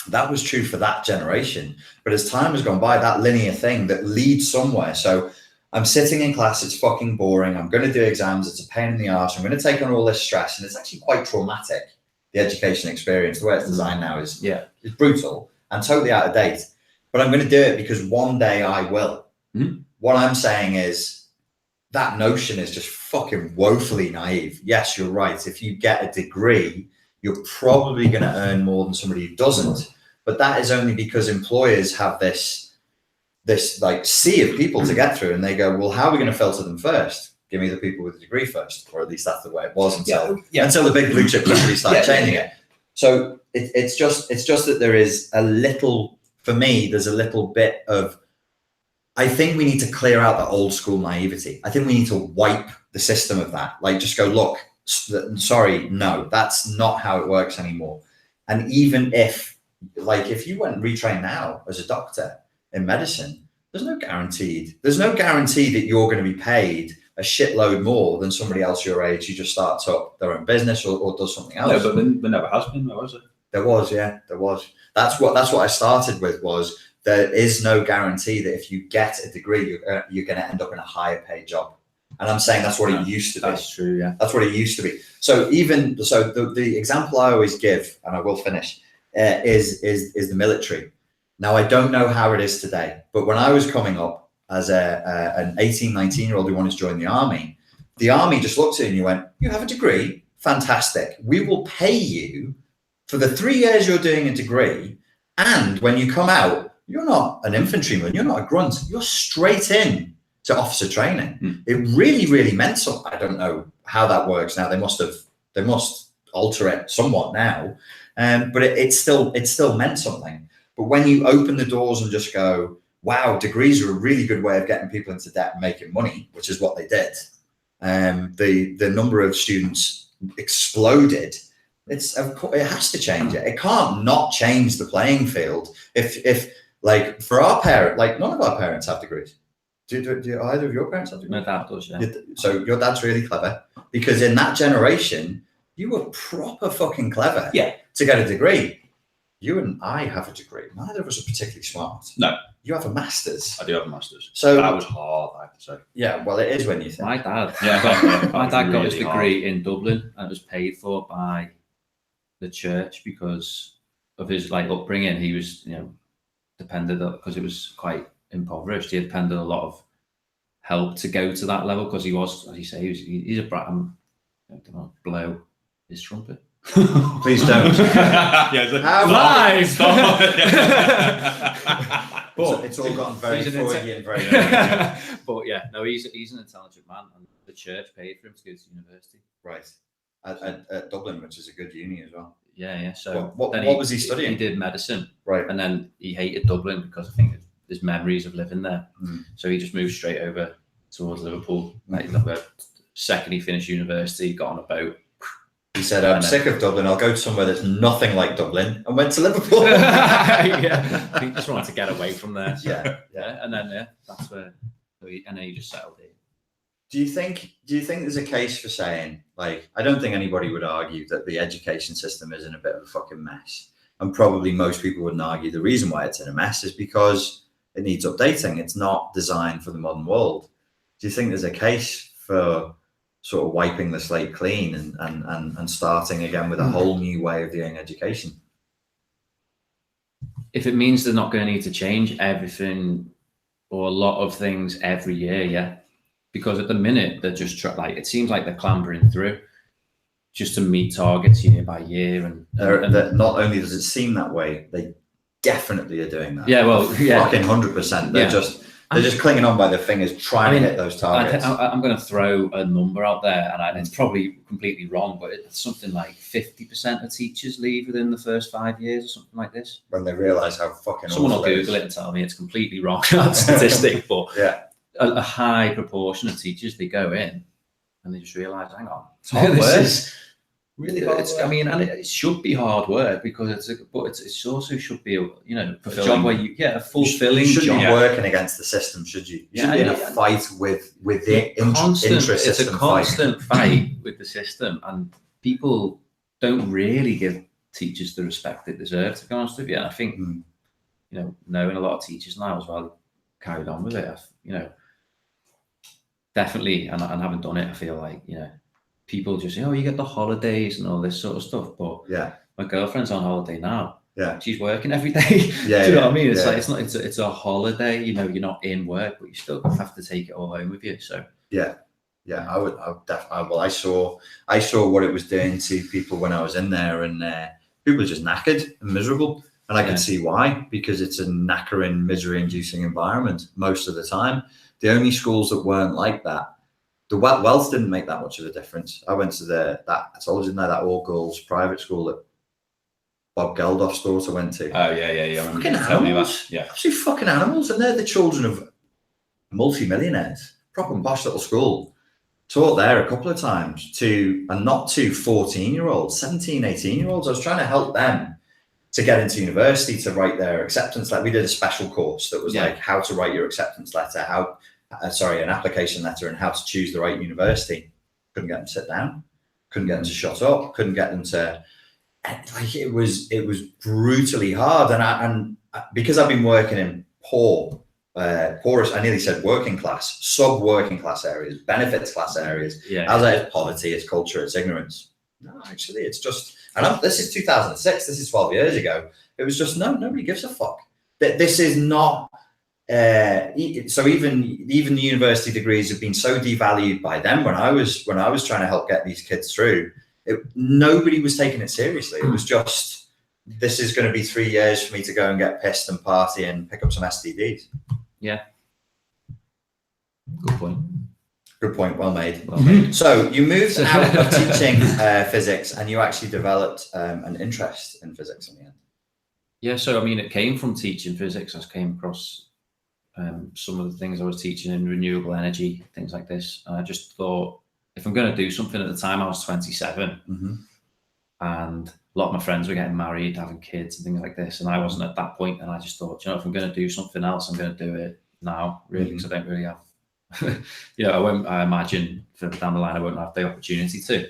That was true for that generation. But as time has gone by, that linear thing that leads somewhere. So I'm sitting in class, it's fucking boring. I'm going to do exams, it's a pain in the arse. I'm going to take on all this stress, and it's actually quite traumatic. The education experience, the way it's designed now is brutal and totally out of date. But I'm going to do it because one day I will. What I'm saying is that notion is just fucking woefully naive. Yes, you're right. If you get a degree, you're probably going to earn more than somebody who doesn't. But that is only because employers have this like sea of people to get through, and they go, well, how are we going to filter them first? Give me the people with a degree first, or at least that's the way it was until the big blue chip companies started changing it. So it's just that there is a little, for me, there's a little bit of, I think we need to clear out the old school naivety. I think we need to wipe the system of that. Like just go, look, sorry, no, that's not how it works anymore. And even if you went and retrain now as a doctor in medicine, there's no guarantee that you're going to be paid a shitload more than somebody else your age who just starts up their own business or does something else. No, but there never has been, was it? There was. That's what I started with, was there is no guarantee that if you get a degree, you're going to end up in a higher paid job. And I'm saying that's what it used to be. That's true, yeah. That's what it used to be. So the example I always give, and I will finish, is the military. Now, I don't know how it is today, but when I was coming up as an 18, 19-year-old who wanted to join the army just looked at you and you went, you have a degree? Fantastic. We will pay you for the 3 years you're doing a degree. And when you come out, you're not an infantryman, you're not a grunt, you're straight in to officer training. It really, really meant something. I don't know how that works now. They must alter it somewhat now. But it still meant something. But when you open the doors and just go, wow, degrees are a really good way of getting people into debt and making money, which is what they did. The number of students exploded. It has to change it. It can't not change the playing field. If like for our parent, like none of our parents have degrees. Do either of your parents have degrees? My dad does, yeah. So your dad's really clever, because in that generation, you were proper fucking clever to get a degree. You and I have a degree. Neither of us are particularly smart. No. You have a master's. I do have a master's. So that was hard, I have to say. Yeah, well, it is when you think. My dad. My dad got his degree in Dublin, and it was paid for by the church because of his upbringing. He was, depended, because it was quite impoverished. He depended a lot of help to go to that level, because he was, as you say, he's a brat. I don't know, blow his trumpet. Please don't. Live. But it's all gone very Freudian, very. But yeah, no, he's an intelligent man, and the church paid for him to go to university. Right, at Dublin, which is a good uni as well. Yeah. So what was he studying? He did medicine, right, and then he hated Dublin because I think there's memories of living there. So he just moved straight over towards Liverpool. Second he finished university, got on a boat. He said, I'm sick of Dublin, I'll go to somewhere that's nothing like Dublin, and went to Liverpool. He just wanted to get away from there. So, and then that's where, and then he just settled in. Do you think there's a case for saying, I don't think anybody would argue that the education system is in a bit of a fucking mess. And probably most people wouldn't argue the reason why it's in a mess is because it needs updating. It's not designed for the modern world. Do you think there's a case for sort of wiping the slate clean and starting again with a whole new way of doing education? If it means they're not going to need to change everything or a lot of things every year, yeah. Because at the minute they're just it seems like they're clambering through just to meet targets year by year, and not only does it seem that way, they definitely are doing that. Yeah, well, yeah, fucking 100%. They're just clinging on by their fingers, trying to hit those targets. I'm going to throw a number out there, and it's probably completely wrong, but it's something like 50% of teachers leave within the first 5 years or something like this. When they realise how fucking someone will Google it and tell me it's completely wrong, that statistic, but yeah, a high proportion of teachers, they go in and they just realise, hang on, it's hard work. Is really hard work. I mean, and it should be hard work because it also should be a job where a fulfilling you shouldn't job. be working against the system, should you? You should be in a fight with the intra-system. It's a constant fight with the system, and people don't really give teachers the respect they deserve, to be honest with you. And I think knowing a lot of teachers now as well carried on with it, definitely, and having done it, I feel like people just say, oh, you get the holidays and all this sort of stuff, but my girlfriend's on holiday now. She's working every day. Do you know what I mean? It's like it's a holiday. You're not in work, but you still have to take it all home with you. So I would definitely. Well, I saw what it was doing to people when I was in there, and people were just knackered and miserable, and I could see why, because it's a knackering, misery-inducing environment most of the time. The only schools that weren't like that, the wealth didn't make that much of a difference. I went to that all-girls private school that Bob Geldof's daughter went to. Oh yeah. Fucking animals. Yeah, absolute fucking animals, and they're the children of multi-millionaires. Proper posh little school. Taught there a couple of times not to 14-year-olds, 17, 18-year-olds. I was trying to help them to get into university, to write their acceptance letter. We did a special course that was like how to write your acceptance letter, an application letter, and how to choose the right university. Couldn't get them to sit down, couldn't get them to shut up, couldn't get them to, it was brutally hard. And because I've been working in poorest, I nearly said working class, sub-working class areas, benefits class areas, as it's poverty, it's culture, it's ignorance. No, actually, it's just, this is 2006, this is 12 years ago. It was just, nobody gives a fuck. This is not, so even the university degrees have been so devalued by them. When I was trying to help get these kids through, nobody was taking it seriously. It was just, this is going to be 3 years for me to go and get pissed and party and pick up some STDs. Yeah. Good point. Well made. So you moved out of teaching physics, and you actually developed an interest in physics in the end. Yeah. So I mean, it came from teaching physics. I came across some of the things I was teaching in renewable energy, things like this. And I just thought, if I'm going to do something, at the time I was 27, and a lot of my friends were getting married, having kids and things like this, and I wasn't at that point. And I just thought, if I'm going to do something else, I'm going to do it now, really, because I don't really have, I imagine further down the line, I won't have the opportunity to.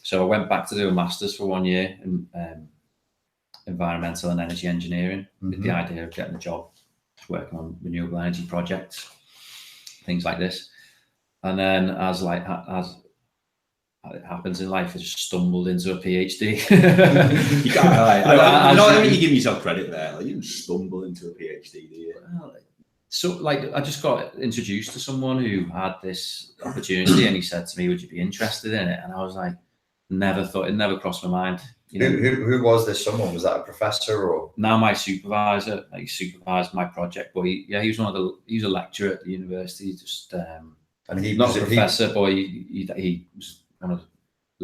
So I went back to do a master's for 1 year in environmental and energy engineering, with the idea of getting a job working on renewable energy projects, things like this. And then as it happens in life, I just stumbled into a PhD. You can't. I don't think you're giving yourself credit there. Like, you didn't stumble into a PhD, do you? Well, so I just got introduced to someone who had this opportunity, and he said to me, "Would you be interested in it?" And I was like, it never crossed my mind. Who was this someone? Was that a professor or? Now my supervisor. He supervised my project, but he was he was a lecturer at the university, just and he not was a professor, but he was one of the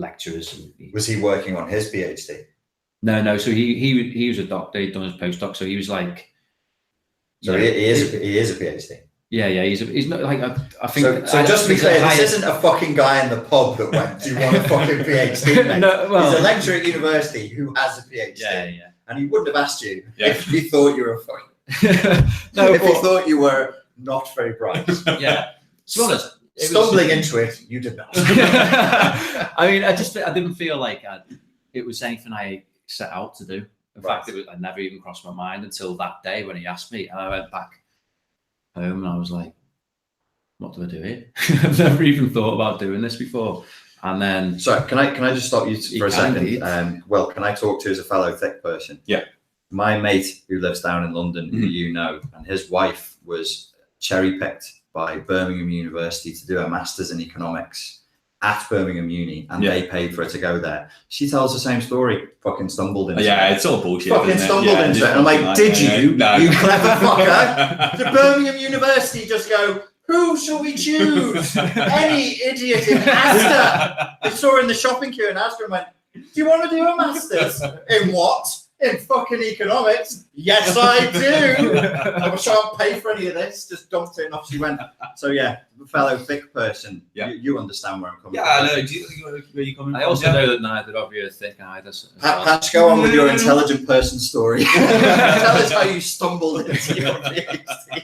lecturers. Was he working on his PhD? No. So he was a doctor. He'd done his postdoc. So he was like. So he is a PhD. Yeah. He's not like I think. So just to be clear, this isn't a fucking guy in the pub that went, "Do you want a fucking PhD?" Mate? No, well, he's a lecturer at university who has a PhD. Yeah. And he wouldn't have asked you if he thought you were a fucking. If he thought you were not very bright. Yeah. To be honest, stumbling into it, you did not. I mean, I didn't feel like it was anything I set out to do. In fact, it never even crossed my mind until that day when he asked me, and I went back home and I was like, what do I do here? I've never even thought about doing this before. And then, sorry, can I just stop you for a second? Indeed. Well, can I talk to you as a fellow thick person? Yeah. My mate who lives down in London, who you know, and his wife was cherry picked by Birmingham University to do a master's in economics at Birmingham Uni, and they paid for her to go there. She tells the same story. Fucking stumbled into it. Yeah, it's all bullshit. Fucking stumbled into it. And I'm like, did you? No. You clever fucker. Did Birmingham University just go, who shall we choose? Any idiot in Asda. They saw her in the shopping queue in Asda and went, do you want to do a master's? In what? In fucking economics? Yes, I do. I shan't pay for any of this. Just dumped it and off she went. So yeah, fellow thick person, you understand where I'm coming from. Yeah, I know. Where you coming from? I also know that neither of you are thick either. Patch, go on with your intelligent person story. Tell us how you stumbled into your PhD.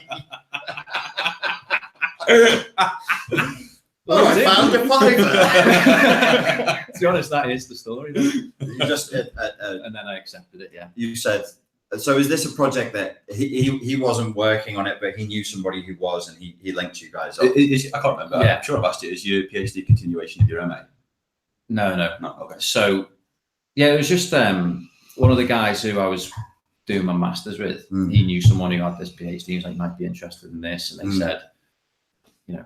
I found a fiver. To be honest, that is the story. You just and then I accepted it. Yeah. You said, so is this a project that he wasn't working on it, but he knew somebody who was, and he linked you guys up? I can't remember. Yeah. I'm sure I've asked you. Is your PhD continuation of your MA? No. Okay. So yeah, it was just one of the guys who I was doing my masters with. He knew someone who had this PhD. He was like, you might be interested in this, and they said,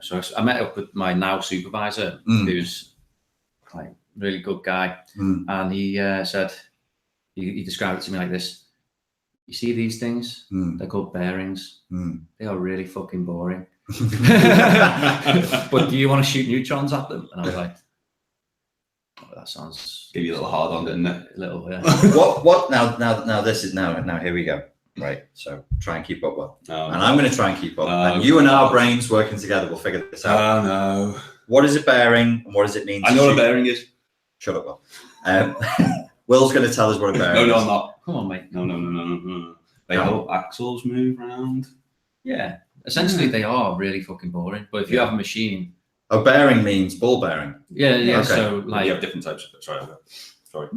so I met up with my now supervisor, who's like really good guy, and he said, he described it to me like this: you see these things? They're called bearings. They are really fucking boring. But do you want to shoot neutrons at them? And I was like, oh, that sounds. Give you a little hard on, didn't it? A little, yeah. What now? This is now. Here we go. Right, so try and keep up well. And I'm going to try and keep up. And you and our brains working together will figure this out. Oh, no. What is a bearing and what does it mean? I know what a bearing is. Shut up, Will. Will's going to tell us what a bearing is. No, I'm not. Come on, mate. No. They help axles move around. Yeah. Essentially, they are really fucking boring. But if you have a machine. A bearing means ball bearing. Yeah. Okay. So, like. You have different types of it. Sorry.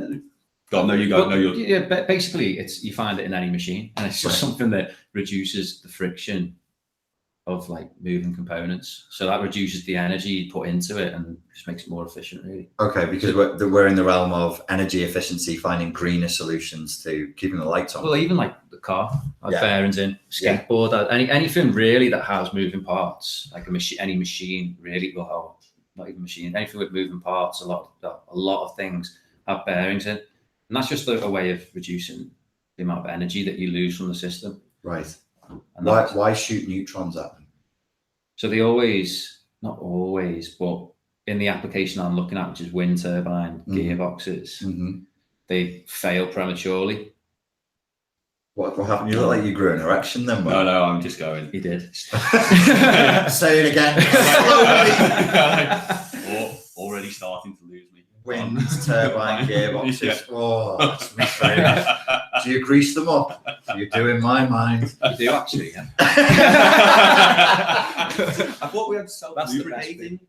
God, no, you go. No, you. Yeah, but basically, you find it in any machine, and it's just something that reduces the friction of like moving components. So that reduces the energy you put into it, and just makes it more efficient, really. Okay, because we're in the realm of energy efficiency, finding greener solutions to keeping the lights on. Well, even like the car, bearings in, skateboard, anything really that has moving parts, like any machine really will help. Not even machine, anything with moving parts. A lot of things have bearings in. And that's just a way of reducing the amount of energy that you lose from the system. Right. And why shoot neutrons at them? So they not always, but in the application I'm looking at, which is wind turbine gearboxes, they fail prematurely. What happened? You look like you grew an erection then. No, I'm just going. He did. Say it again. Already starting to lose me. Wind turbine gearboxes. Oh, that's my favourite. Do you grease them up? You do in my mind. You do actually, yeah. I thought we had self-lubricating.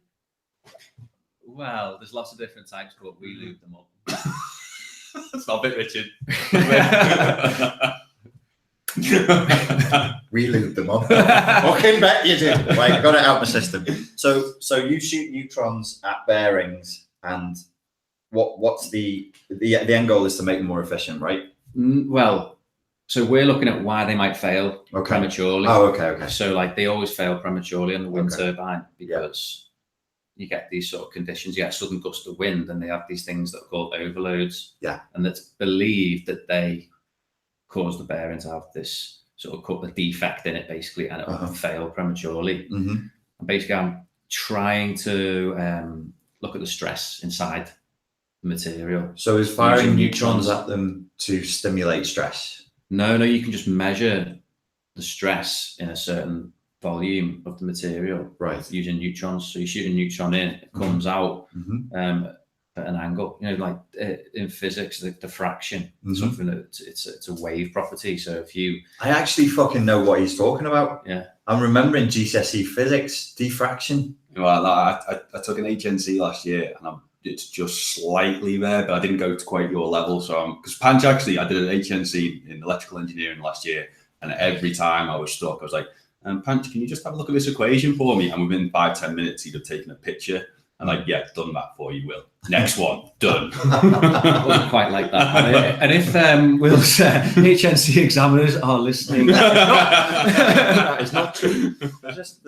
Well, there's lots of different types, but we lube them up. That's not a bit, Richard. We lube them up. Fucking bet you do. Right, got it out my system. So you shoot neutrons at bearings, and what's the end goal is to make them more efficient, right? Well, so we're looking at why they might fail prematurely. Oh, okay. So like they always fail prematurely on the wind turbine because you get these sort of conditions. You get a sudden gust of wind, and they have these things that are called overloads. Yeah, and it's believed that they cause the bearing to have this sort of a defect in it, basically, and it will fail prematurely. And basically, I'm trying to look at the stress inside the material. So is firing neutrons at them to stimulate stress? No, you can just measure the stress in a certain volume of the material, right, using neutrons. So you shoot a neutron in, it comes out at an angle. Like in physics, the diffraction, something that it's a wave property. So if I actually fucking know what he's talking about. Yeah, I'm remembering GCSE physics, diffraction. Well, I took an HNC last year, and I'm it's just slightly there, but I didn't go to quite your level. So because Panch, actually, I did an HNC in electrical engineering last year, and every time I was stuck, I was like, Panch, can you just have a look at this equation for me? And within 5-10 minutes, he'd have taken a picture. And like, yeah, done that for you, Will. Next one, done. It wasn't quite like that. And if Will's HNC examiners are listening, that is not true. They're just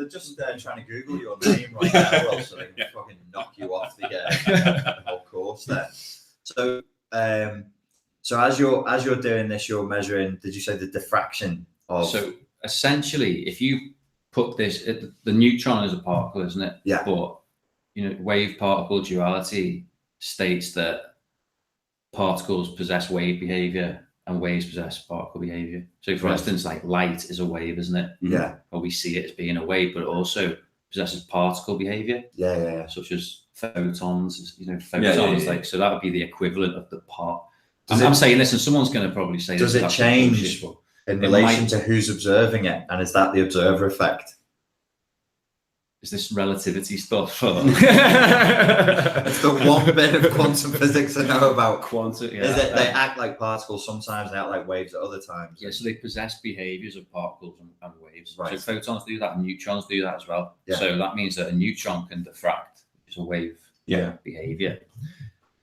trying to Google your name right now, Will, so they can fucking knock you off the whole course there. So, so as you're doing this, you're measuring. Did you say the diffraction of? So essentially, if you put this, the neutron is a particle, isn't it? Yeah. But wave particle duality states that particles possess wave behavior and waves possess particle behavior. So for instance, like light is a wave, isn't it? Yeah. Or we see it as being a wave, but it also possesses particle behavior. Yeah. Such as photons, photons. Like, so that would be the equivalent of the part. I'm saying this and someone's going to probably say, does it change in relation to who's observing it? And is that the observer effect? Is this relativity stuff? It's the one bit of quantum physics I know about. Quantum, yeah. Is it they act like particles sometimes, they act like waves at other times? Yeah, so they possess behaviors of particles and waves. Right. So photons do that and neutrons do that as well. Yeah. So that means that a neutron can diffract, which is a wave behavior.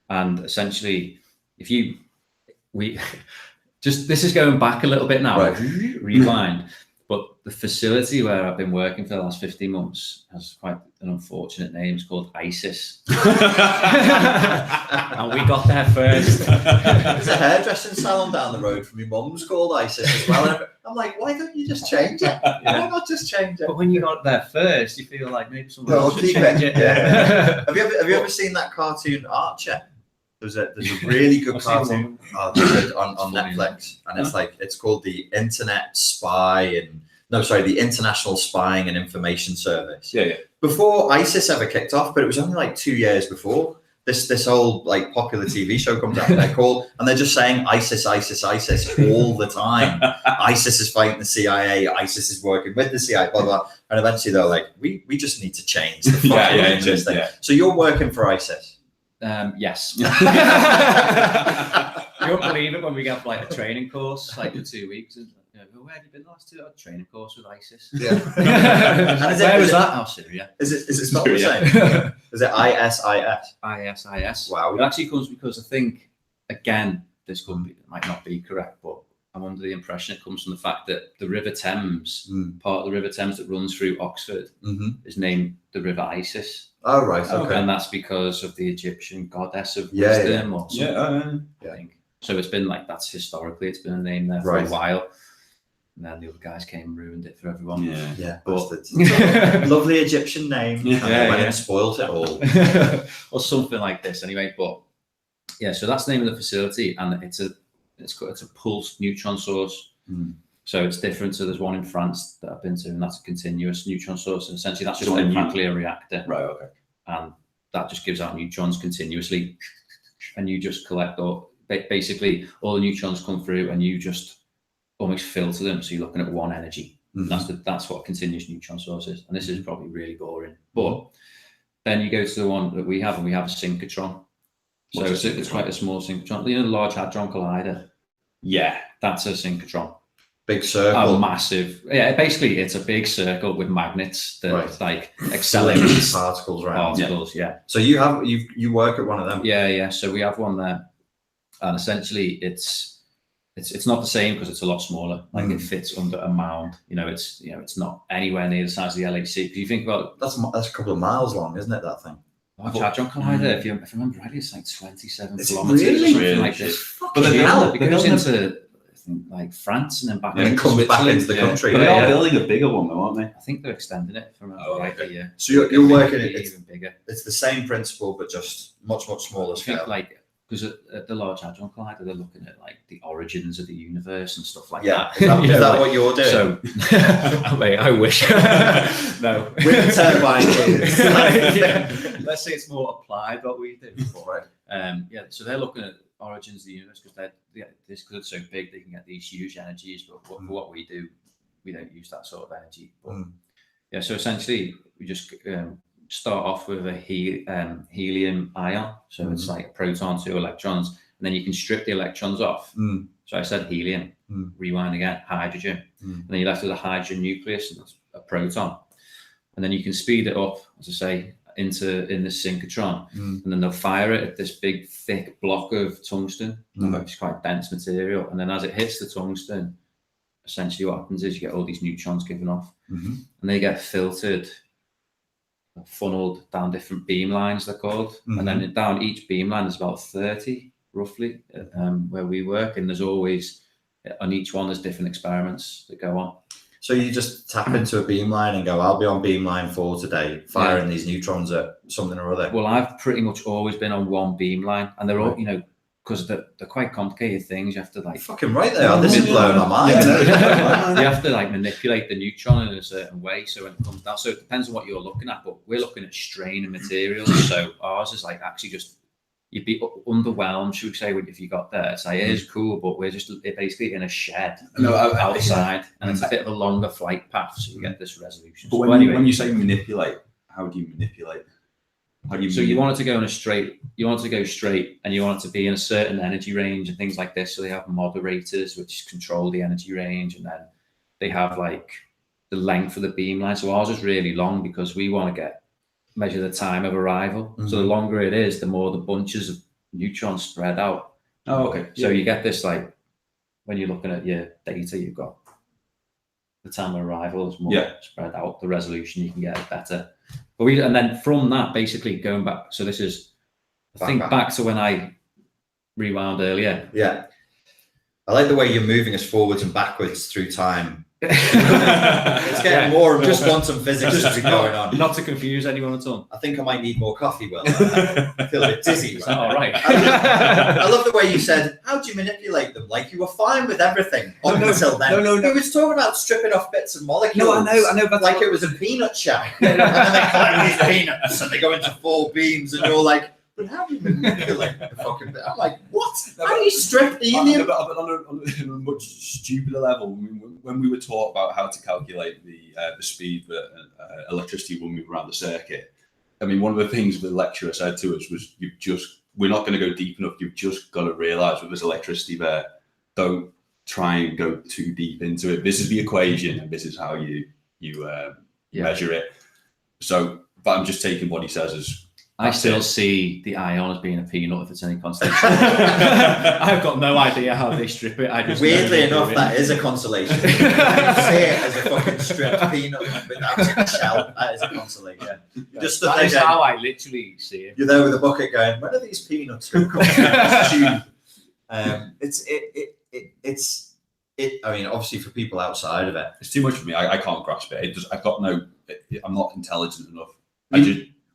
And essentially, this is going back a little bit now, right. Rewind. But the facility where I've been working for the last 15 months has quite an unfortunate name. It's called ISIS. And we got there first. There's a hairdressing salon down the road from your mum's called ISIS as well. And I'm like, why don't you just change it? Why not just change it? But when you got there first, you feel like maybe someone No, else should keep change it. it. Yeah. Have you ever seen that cartoon Archer? There's a really good cartoon on Netflix, and it's called the the International Spying and Information Service. Yeah. Before ISIS ever kicked off, but it was only like 2 years before this whole like popular TV show comes out. And they're just saying ISIS all the time. ISIS is fighting the CIA. ISIS is working with the CIA. Blah blah. And eventually they're like, we just need to change the fucking name of this thing. Yeah. So you're working for ISIS. Yes. You won't believe it when we get like a training course, like for 2 weeks. And, where have you been the last 2 hours? Training course with ISIS. Yeah. Where was that? Oh, Syria. Is it spelled the same? Is it ISIS? ISIS. Wow. It actually comes because I think, again, this might not be correct, but I'm under the impression it comes from the fact that the River Thames, part of the River Thames that runs through Oxford, is named the River Isis. Oh, right. Okay. And that's because of the Egyptian goddess of wisdom or something. I think. So it's been like, that's historically, it's been a name there for a while. And then the other guys came and ruined it for everyone. Yeah. But lovely Egyptian name. And spoiled it all. Or something like this anyway. But yeah, so that's the name of the facility, and it's a pulsed neutron source. So it's different. So there's one in France that I've been to, and that's a continuous neutron source. And essentially that's just a nuclear reactor. Right, okay. And that just gives out neutrons continuously. And you just collect basically all the neutrons come through, and you just almost filter them. So you're looking at one energy. That's what a continuous neutron source is. And this is probably really boring. But then you go to the one that we have, and we have a synchrotron. So it's quite a small synchrotron. The Large Hadron Collider. Yeah, that's a synchrotron. Big circle. A massive. Yeah, basically it's a big circle with magnets that like accelerate particles around. Yeah. So you work at one of them. Yeah. So we have one there, and essentially it's not the same because it's a lot smaller. Like it fits under a mound. It's not anywhere near the size of the LHC. If you think about that's a couple of miles long, isn't it? That thing. Large Hadron Collider. If I remember rightly, it's like 27 kilometers really? or something like this. But it goes into like France and then back into comes back into the country. But they are building a bigger one, though, aren't they? I think they're extending it from rightly. Yeah. So you're working it even bigger. It's the same principle, but just much smaller scale. Like because at the Large Hadron Collider, they're looking at like the origins of the universe and stuff like that. Is that what you're doing? So, I wish. No. With the turbine Let's say it's more applied what we do. Right. So they're looking at origins of the universe because this is so big they can get these huge energies. But for what we do, we don't use that sort of energy. But so essentially, we just start off with a helium ion, so it's like a proton, 2 electrons, and then you can strip the electrons off. So I said helium, rewind again, hydrogen, and then you're left with a hydrogen nucleus, and that's a proton, and then you can speed it up, as I say, in the synchrotron, and then they'll fire it at this big thick block of tungsten, which is quite dense material, and then as it hits the tungsten, essentially what happens is you get all these neutrons given off, and they get filtered, funneled down different beamlines, they're called, and then down each beamline there's about 30 roughly where we work, and there's always, on each one there's different experiments that go on. So you just tap into a beamline and go, I'll be on beamline 4 today, firing these neutrons at something or other. Well, I've pretty much always been on one beamline, and they're all, you know, because they're quite complicated things. You have to like fucking right they are. This is blowing my mind. You have to like manipulate the neutron in a certain way, so when it comes down, so it depends on what you're looking at, but we're looking at strain and materials. So ours is like actually just, you'd be underwhelmed, should we say, if you got there. It's like, it is cool, but we're just basically in a shed outside, and it's a bit of a longer flight path, so you get this resolution. But when you say manipulate, how do you manipulate? So you want it to go in a straight, you want it to go straight, and you want it to be in a certain energy range and things like this. So they have moderators which control the energy range, and then they have like the length of the beamline. So ours is really long because we want to measure the time of arrival. So the longer it is, the more the bunches of neutrons spread out. Oh, okay. So you get this, like, when you're looking at your data, you've got the time of arrival is more spread out, the resolution you can get better. But and then from that, basically going back, so this is, back to when I rewound earlier. Yeah. I like the way you're moving us forwards and backwards through time. It's getting more and more quantum physics is going on. Not to confuse anyone at all. I think I might need more coffee, Will. I feel a bit dizzy. Is that all right? I love the way you said, how do you manipulate them? Like you were fine with everything until then. No. He was talking about stripping off bits of molecules. No, I know. But like it was a peanut shell. And then they collect these peanuts and they go into 4 beams and you're like, but how do you manipulate the fucking bit? I'm like, what? How do you strip the helium? But on a much stupider level, when we were taught about how to calculate the speed that electricity will move around the circuit, I mean, one of the things the lecturer said to us was, we're not going to go deep enough. You've just got to realise that there's electricity there. Don't try and go too deep into it. This is the equation, and this is how you measure it. So, but I'm just taking what he says as. I still see the ion as being a peanut if it's any consolation. I've got no idea how they strip it. I just weirdly enough, that is a consolation. You see it as a fucking stripped peanut without a shell. That is a consolation. Yeah. That is how I literally see it. You're there with a bucket going, when are these peanuts going to come out? I mean, obviously for people outside of it, it's too much for me. I can't grasp it. I'm not intelligent enough.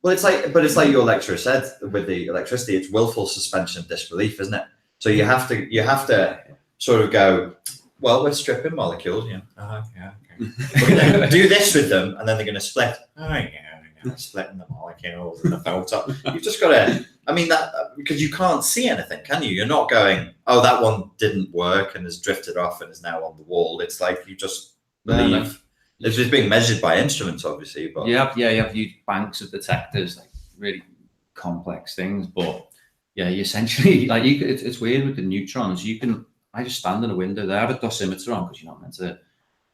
Well, it's like your lecturer said with the electricity, it's willful suspension of disbelief, isn't it? So you have to sort of go, well, we're stripping molecules, yeah. Okay. We're going to do this with them, and then they're going to split. Splitting the molecules and the photon. You've just got to, I mean, that because you can't see anything, can you? You're not going, oh, that one didn't work and has drifted off and is now on the wall. It's like you just believe. It's just being measured by instruments, obviously. But you have huge banks of detectors, like really complex things. But yeah, you essentially, like, it's weird with the neutrons. I just stand in a window. They have a dosimeter on because you're not meant to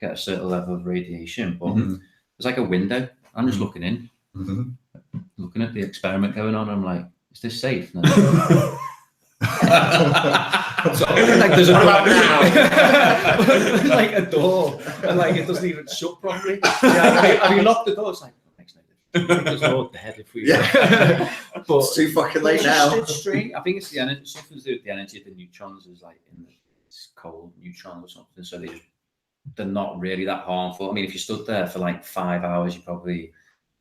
get a certain level of radiation. But there's like a window. I'm just looking in, looking at the experiment going on. I'm like, is this safe? No. So, like, there's like a door, and like it doesn't even shut properly. Have you locked the door? It's like, makes no difference. It's all dead if we. But it's too fucking late now. It's strange. I think it's the energy. Something to do with the energy of the neutrons is like in this cold neutron or something. So they're not really that harmful. I mean, if you stood there for like 5 hours, you probably,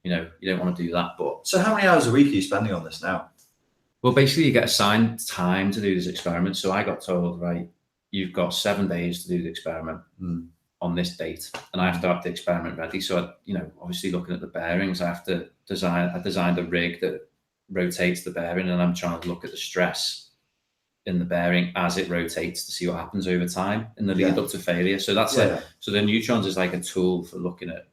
you don't want to do that. But so, how many hours a week are you spending on this now? Well, basically, you get assigned time to do this experiment. So I got told, right, you've got 7 days to do the experiment on this date, and I have to have the experiment ready. So, obviously looking at the bearings, I designed a rig that rotates the bearing, and I'm trying to look at the stress in the bearing as it rotates to see what happens over time in the lead up to failure. So that's so the neutrons is like a tool for looking at.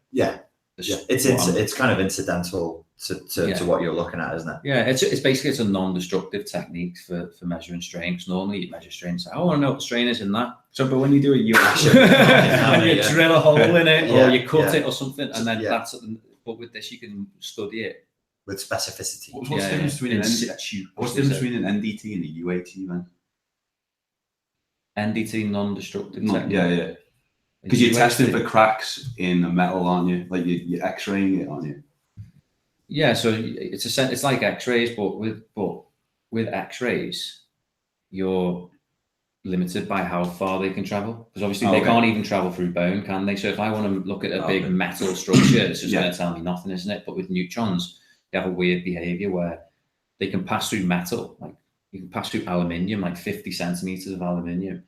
It's kind of incidental to what you're looking at, isn't it? Yeah, it's basically a non-destructive technique for measuring strain. Because normally you measure strain and say, "Oh, I want to know what the strain is in that." So, but when you do a US, and you drill a hole in it, or you cut it or something, and then that's. But with this, you can study it with specificity. What's the difference between an NDT and a UAT then? NDT, non-destructive technique. Yeah. Because you're testing for cracks in a metal, aren't you? Like you're X-raying it, aren't you? Yeah, so it's like X-rays, but with X-rays, you're limited by how far they can travel, because obviously they can't even travel through bone, can they? So if I want to look at a big metal structure, it's just going to tell me nothing, isn't it? But with neutrons, they have a weird behavior where they can pass through metal, like you can pass through aluminium, like 50 centimeters of aluminium,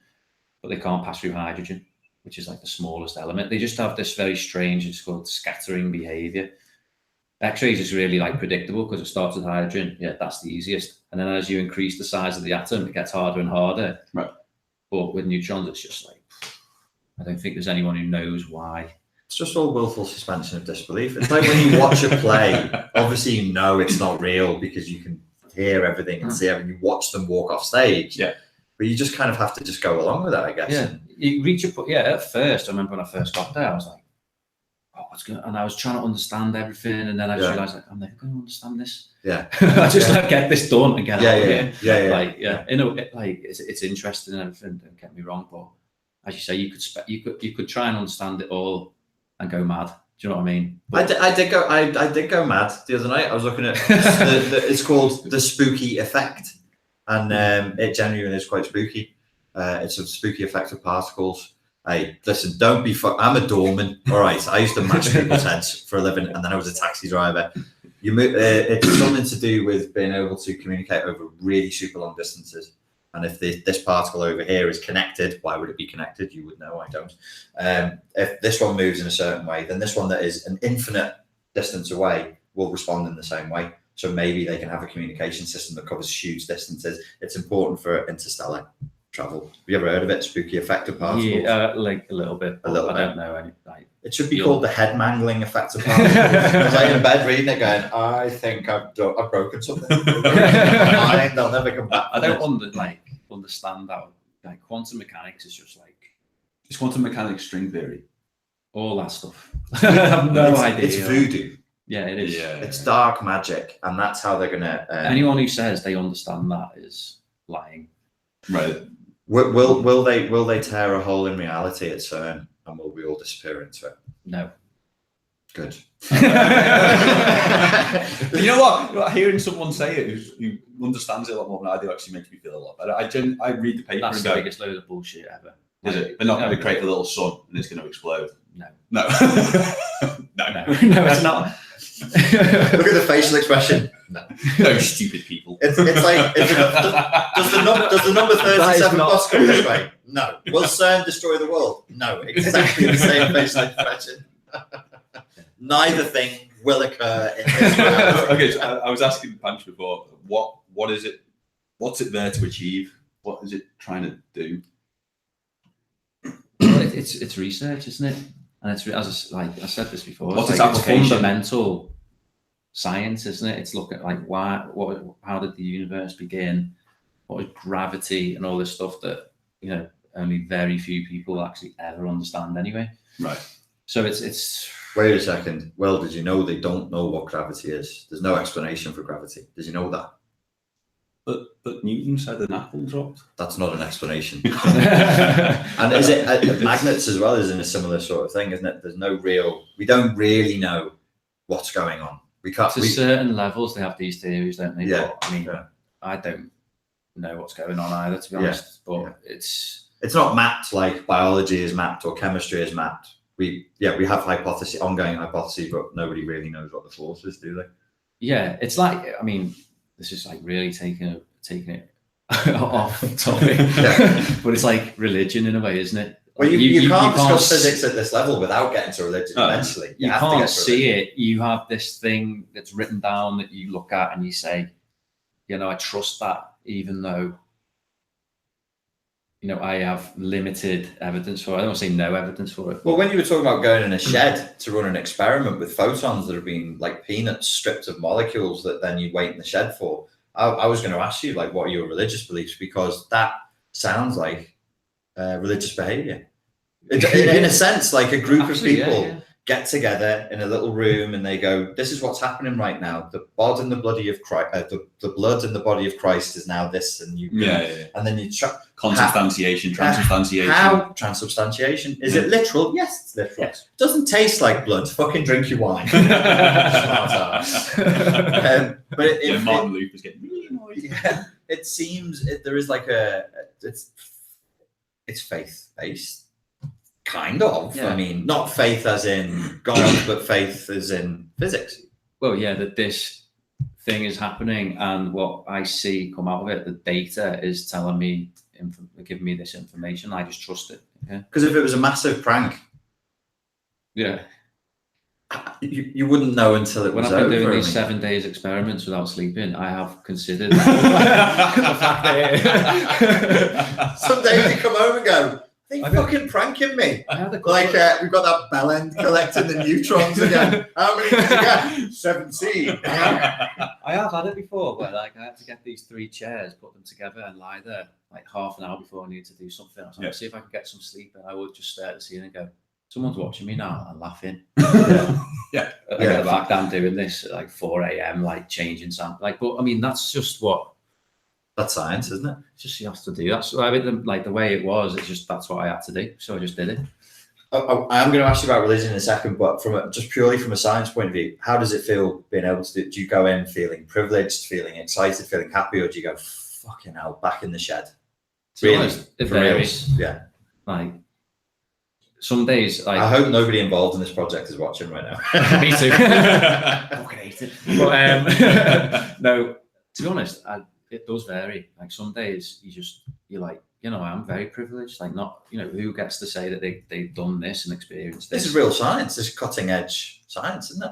but they can't pass through hydrogen, which is like the smallest element. They just have this very strange, it's called scattering behavior. X-rays is really like predictable because it starts with hydrogen. Yeah, that's the easiest. And then as you increase the size of the atom, it gets harder and harder. Right. But with neutrons, it's just like, I don't think there's anyone who knows why. It's just all willful suspension of disbelief. It's like when you watch a play, obviously you know it's not real because you can hear everything and see everything. You watch them walk off stage. Yeah. But you just kind of have to just go along with it, I guess. Yeah. You reach a point. Yeah, at first, I remember when I first got there, I was like, oh, what's going on? And I was trying to understand everything. And then I just realized, like, I'm never going to understand this. Yeah. I just like get this done and get out of here. Yeah. Like, you know, like it's interesting and everything. Don't get me wrong, but as you say, you could try and understand it all and go mad. Do you know what I mean? But I did go mad the other night. I was looking at it's called the spooky effect, and it genuinely is quite spooky. It's a spooky effect of particles. Hey, listen, don't be. I'm a doorman. All right, I used to match people's heads for a living, and then I was a taxi driver. It's something to do with being able to communicate over really super long distances. And if this particle over here is connected, why would it be connected? You would know, I don't. If this one moves in a certain way, then this one that is an infinite distance away will respond in the same way. So maybe they can have a communication system that covers huge distances. It's important for interstellar travel. Have you ever heard of it? Spooky effect of particles? Yeah, like a little bit. I don't know any. Like, it should be called the head mangling effect of particles. I was like in bed reading it, going, I think I've broken something. They'll never come back. I don't understand how like quantum mechanics is just like it's quantum mechanics, string theory, all that stuff. I have no idea. It's voodoo. Yeah, it is. Yeah, it's dark magic, and that's how they're gonna. Anyone who says they understand that is lying. Right. Will they tear a hole in reality at CERN, and will we all disappear into it? No. Good. You know what? Hearing someone say it who understands it a lot more than I do actually makes me feel a lot better. I read the paper. That's and the go, biggest load of bullshit ever. Is it? They're not going to create a little sun and it's going to explode. No. No, it's not. Look at the facial expression. No, stupid people. It's like does the number 37 bus come this way? No. Will CERN destroy the world? No. Exactly the same facial expression. Neither thing will occur in this world. Okay, so I was asking Panch before, what is it? What's it there to achieve? What is it trying to do? Well, it's research, isn't it? And it's I said this before. What's it's its like application? Fundamental science, isn't it? It's looking at like how did the universe begin? What is gravity and all this stuff that only very few people actually ever understand anyway. Right. So it's. Wait a second. Well, did you know they don't know what gravity is? There's no explanation for gravity. Did you know that? But Newton said an apple dropped. That's not an explanation. And is it magnets as well? Is in a similar sort of thing, isn't it? We don't really know what's going on. We can't. To certain levels, they have these theories, don't they? Yeah. But, I mean, I don't know what's going on either, to be honest. But it's not mapped like biology is mapped or chemistry is mapped. We have ongoing hypotheses, but nobody really knows what the force is, do they? Yeah, it's like, I mean, this is like really taking it off topic, but it's like religion in a way, isn't it? Well, Like you can't discuss physics at this level without getting to religion eventually. You can't see it. You have this thing that's written down that you look at and you say, I trust that, even though I have limited evidence for it. I don't want to say no evidence for it. Well, when you were talking about going in a shed to run an experiment with photons that have been like peanuts stripped of molecules that then you'd wait in the shed for, I was going to ask you, like, what are your religious beliefs? Because that sounds like religious behavior. In a sense, like a group of people get together in a little room and they go, this is what's happening right now. The blood and the body of Christ, the blood and the body of Christ is now this, and you and then you consubstantiation, transubstantiation. How transubstantiation? Is it literal? Yes, it's literal. Yes. It doesn't taste like blood. Fucking drink your wine. But Martin Luther's getting really annoyed. Yeah, it seems there is like it's faith based. Kind of. Yeah. I mean, not faith as in God, but faith as in physics. Well, yeah, that this thing is happening, and what I see come out of it, the data is telling me, giving me this information. I just trust it. Because if it was a massive prank, you wouldn't know until it was over. When I've been doing these 7 days experiments without sleeping, I have considered the fact that some days you come home and go, they fucking pranking me. Like we've got that bell end collecting the neutrons again. How many did you get? 17. I have had it before, where like I had to get these 3 chairs, put them together, and lie there like half an hour before I needed to do something. I was like, see if I can get some sleep, and I would just stare at the ceiling and go, someone's watching me now and laughing. The fact I'm doing this at like 4 a.m, like changing something. Like, but I mean, that's just what. That's science, isn't it? It's just you have to do. That's I mean, like the way it was. It's just that's what I had to do, so I just did it. I'm going to ask you about religion in a second, but just purely from a science point of view, how does it feel being able to do you go in feeling privileged, feeling excited, feeling happy, or do you go fucking hell back in the shed? Really, honest, it varies. Yeah, like some days. Like, I hope nobody involved in this project is watching right now. Me too. Fucking hate it. But no, to be honest, it does vary. Like some days you're like, I'm very privileged. Like not, who gets to say that they've done this and experienced this. This is real science. This is cutting edge science, isn't it?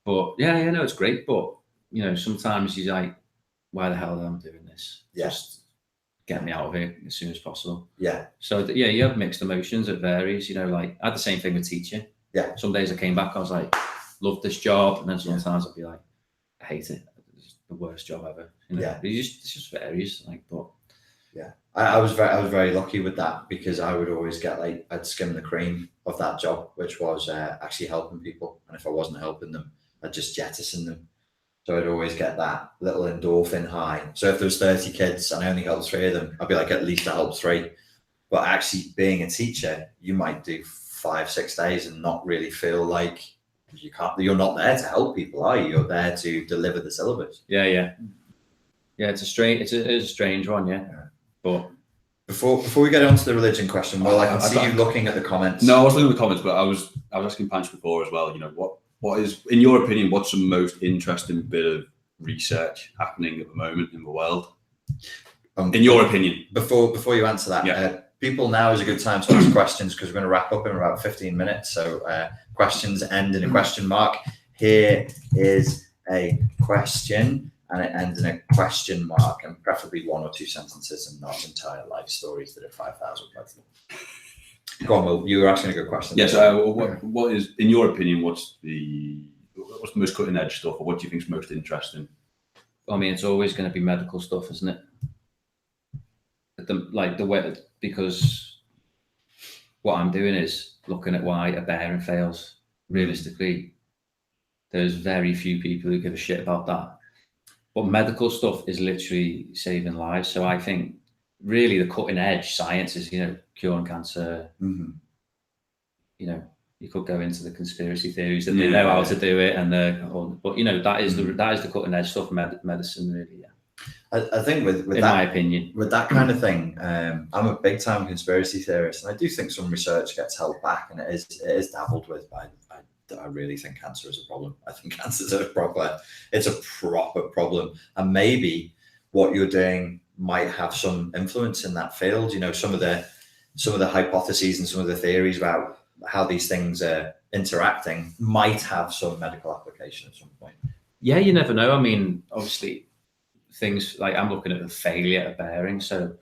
But no, it's great. But sometimes you're like, why the hell am I doing this? Yeah. Just get me out of here as soon as possible. Yeah. So you have mixed emotions. It varies. Like I had the same thing with teaching. Yeah. Some days I came back, I was like, love this job, and then sometimes I'd be like, I hate it. It's the worst job ever. It just varies. Like, but yeah, I was very lucky with that, because I would always get like, I'd skim the cream of that job, which was actually helping people, and if I wasn't helping them, I'd just jettison them. So I'd always get that little endorphin high. So if there was 30 kids and I only helped 3 of them, I'd be like, at least I helped 3. But actually being a teacher, you might do 5-6 days and not really feel like you're not there to help people, are you? You're there to deliver the syllabus. Yeah. It's a strange one, yeah. But before we get on to the religion question, well, I can see you looking at the comments. No, I was looking at the comments, but I was asking Panch before as well. What is, in your opinion, what's the most interesting bit of research happening at the moment in the world? In your opinion, before you answer that, people, now is a good time to ask questions, because we're going to wrap up in about 15 minutes. So questions end in a question mark. Here is a question, and it ends in a question mark, and preferably 1 or 2 sentences and not entire life stories that are 5,000 words long. Go on, Will. You were asking a good question. Yes. What is, in your opinion, what's the most cutting edge stuff, or what do you think is most interesting? I mean, it's always going to be medical stuff, isn't it? The way, because what I'm doing is looking at why a bearing fails. Realistically, there's very few people who give a shit about that. But medical stuff is literally saving lives. So I think really the cutting edge science is, curing cancer. Mm-hmm. You could go into the conspiracy theories that they know how to do it, and but that is the cutting edge stuff, medicine, really. Yeah. I think with in my opinion, with that kind of thing, I'm a big time conspiracy theorist, and I do think some research gets held back, and it is dabbled with. But I really think cancer is a problem. I think cancer is a proper problem, and maybe what you're doing might have some influence in that field. Some of the hypotheses and some of the theories about how these things are interacting might have some medical application at some point. Yeah, you never know. I mean, obviously, things like I'm looking at the failure of bearing. So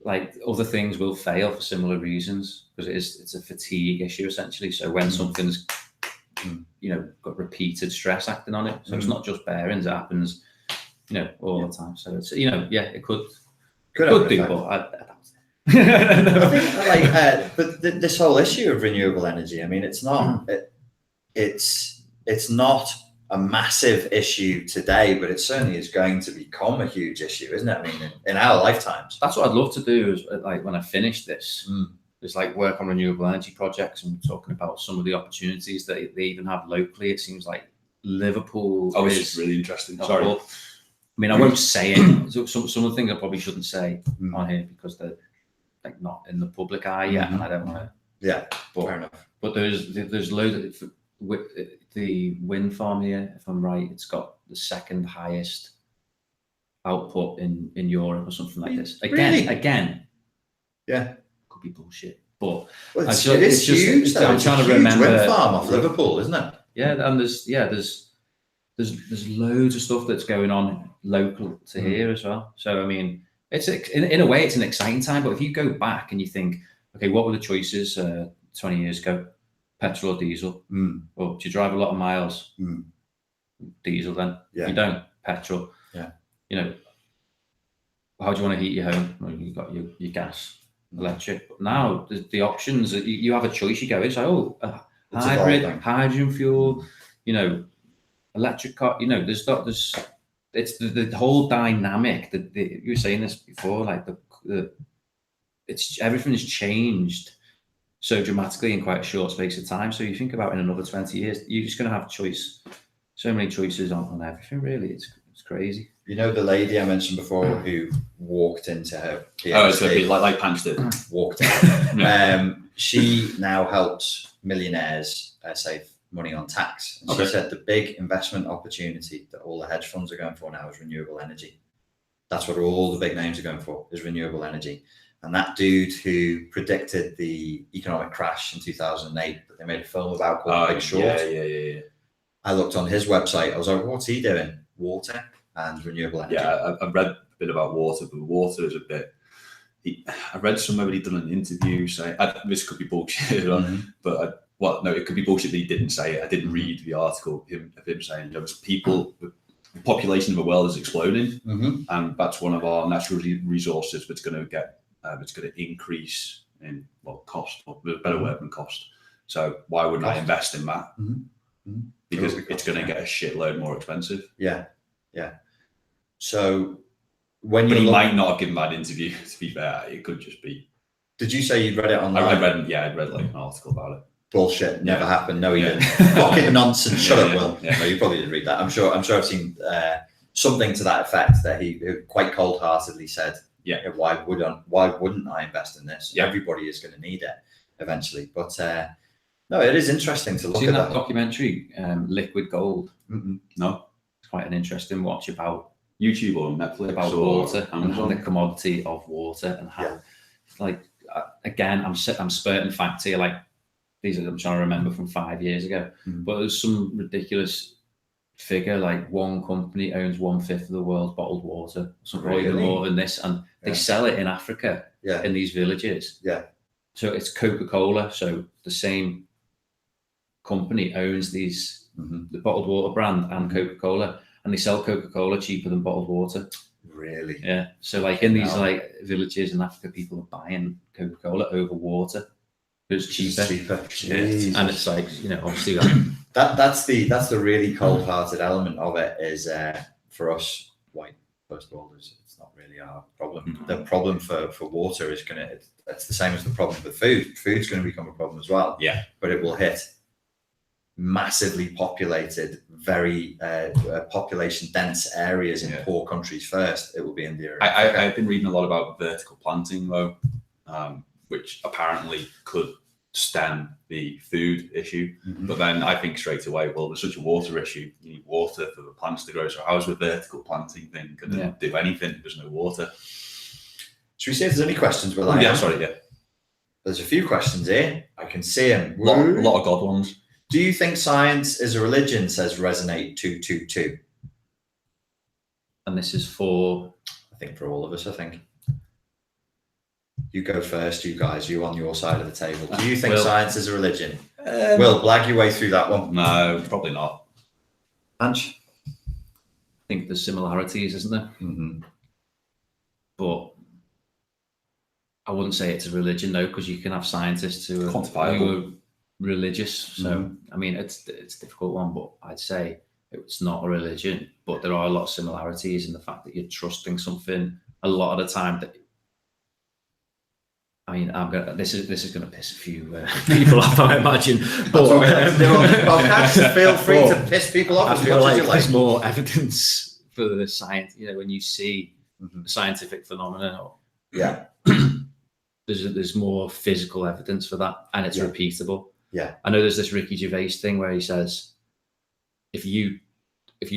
like other things will fail for similar reasons because it's a fatigue issue essentially. So when something's got repeated stress acting on it, so it's not just bearings, it happens all the time. So it's it could do, but I I think but this whole issue of renewable energy, I mean, it's not it's not a massive issue today, but it certainly is going to become a huge issue, isn't it? I mean, in our lifetimes. That's what I'd love to do is like when I finish this, is like work on renewable energy projects and talking about some of the opportunities that they even have locally. It seems like Liverpool is really interesting. Sorry. I mean, I won't say it. Some of the things I probably shouldn't say on here because they're like not in the public eye yet, and I don't want to. Yeah, fair enough. But there's loads of the wind farm here. If I'm right, it's got the second highest output in Europe or something like this. Again. Yeah, could be bullshit, but it's huge. I'm trying to remember. Wind farm off Liverpool, isn't it? Yeah, and there's loads of stuff that's going on local to here as well. So I mean, it's in a way it's an exciting time. But if you go back and you think, okay, what were the choices 20 years ago? Petrol or diesel? Well, do you drive a lot of miles? Diesel then. Yeah. You don't. Petrol. Yeah. How do you want to heat your home? Well, you've got your gas, electric. But now the options, you have a choice. You go, it's like, hydrogen fuel, electric car, it's the whole dynamic that you were saying this before, like everything has changed so dramatically in quite a short space of time. So you think about in another 20 years, you're just going to have so many choices on everything, really. It's crazy. The lady I mentioned before who walked into her PhD. Oh, it's a bit like Pants did. Walked in. She now helps millionaires save money on tax. And she said the big investment opportunity that all the hedge funds are going for now is renewable energy. That's what all the big names are going for, is renewable energy. And that dude who predicted the economic crash in 2008 that they made a film about called Big Short. Yeah. I looked on his website. I was like, what's he doing? Water and renewable energy. Yeah, I've read a bit about water, but water is a bit... I read somewhere he'd done an interview saying... this could be bullshit, but... it could be bullshit that he didn't say it. I didn't read the article of him saying the population of the world is exploding, and that's one of our natural resources that's going to increase in cost, or a better word than cost. So why wouldn't I invest in that? Because it's going to get a shitload more expensive. Yeah. So but he might not have given that interview. To be fair, it could just be. Did you say you read it online? I'd read like an article about it. Bullshit, never happened. No, you didn't. Fucking nonsense. Shut up, Will. No, you probably didn't read that. I'm sure I've seen something to that effect that he quite cold-heartedly said, why wouldn't I invest in this? Yeah. Everybody is going to need it eventually. But no, it is interesting to look at that documentary, Liquid Gold. No, it's quite an interesting watch about YouTube or Netflix about water and how the commodity of water and how again I'm spurting facts here, like these I'm trying to remember from 5 years ago, but there's some ridiculous figure like one company owns 1/5 of the world's bottled water, something even more than this, and they sell it in Africa in these villages. So it's Coca-Cola, so the same company owns these the bottled water brand and Coca-Cola, and they sell Coca-Cola cheaper than bottled water. Really? Yeah. So like in these like villages in Africa, people are buying Coca-Cola over water. It's cheaper. And it's like, obviously that's the really cold-hearted element of it is for us white first worlders, it's not really our problem. The problem for water is it's the same as the problem with food. Food's going to become a problem as well. Yeah. But it will hit massively populated, very population dense areas in poor countries first. It will be India. I've been reading a lot about vertical planting though, which apparently could stem the food issue. But then I think straight away, well, there's such a water issue. You need water for the plants to grow. So how's the vertical planting thing going to do anything if there's no water? Should we see if there's any questions? There's a few questions here. I can see them. A lot of God ones. Do you think science is a religion, says Resonate 222? And this is for... I think for all of us, I think. You go first, you guys. You on your side of the table. Do you think Will. science is a religion? Will, blag your way through that one. No, probably not. Ange? I think there's similarities, isn't there? Mm-hmm. But I wouldn't say it's a religion, though, because you can have scientists who are religious. So, I mean, it's a difficult one, but I'd say it's not a religion. But there are a lot of similarities in the fact that you're trusting something a lot of the time. That, I mean, this is gonna piss a few people off, I imagine. But feel free to piss people off. I feel like there's more evidence for the science. You know, when you see a scientific phenomenon, there's more physical evidence for that, and it's repeatable. Yeah, I know there's this Ricky Gervais thing where he says, if you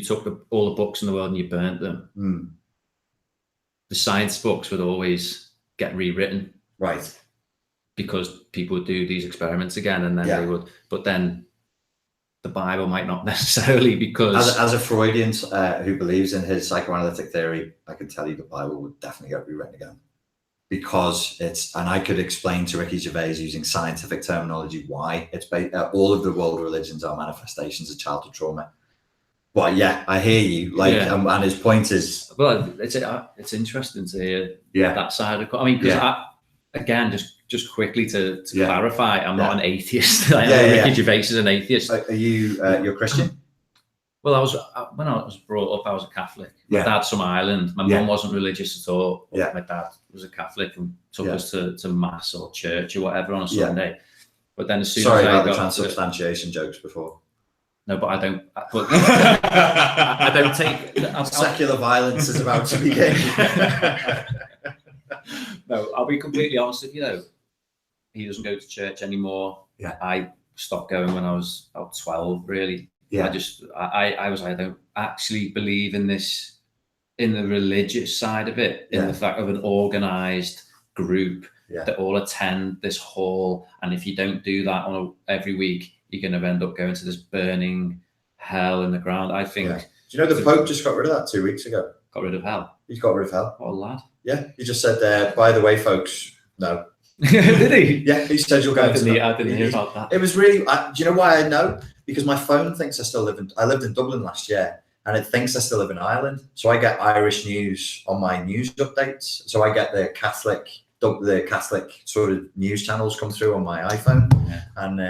took all the books in the world and you burnt them, the science books would always get rewritten. Right. Because people would do these experiments again, and then they would. But then the Bible might not necessarily, because as a Freudian who believes in his psychoanalytic theory, I can tell you the Bible would definitely get rewritten again, because it's, and I could explain to Ricky Gervais using scientific terminology why it's all of the world religions are manifestations of childhood trauma. But yeah, I hear you. Like, and his point is, well, it's interesting to hear that side of. I mean, because again, just quickly to clarify, I'm not an atheist. Ricky Gervais is an atheist. Are you? You're Christian? Well, when I was brought up, I was a Catholic. My dad's from Ireland. My mum wasn't religious at all. Yeah. My dad was a Catholic and took us to mass or church or whatever on a Sunday. But then as soon as I got the transubstantiation jokes before. No, but I don't. But I don't take. Secular violence is about to begin. No, I'll be completely honest with you. Though, he doesn't go to church anymore. Yeah, I stopped going when I was about 12. Really. Yeah. I don't actually believe in this, in the religious side of it, in the fact of an organized group that all attend this hall, and if you don't do that every week, you're going to end up going to this burning hell in the ground. I think. Do you know the Pope just got rid of that 2 weeks ago? Got rid of hell. He's got rid of hell. What a lad. Yeah, he just said, by the way, folks, no. Did he? Yeah, he said you'll go. I didn't hear about that. It was really. Do you know why I know? Because my phone thinks I still live in. I lived in Dublin last year, and it thinks I still live in Ireland. So I get Irish news on my news updates. So I get the Catholic sort of news channels come through on my iPhone, and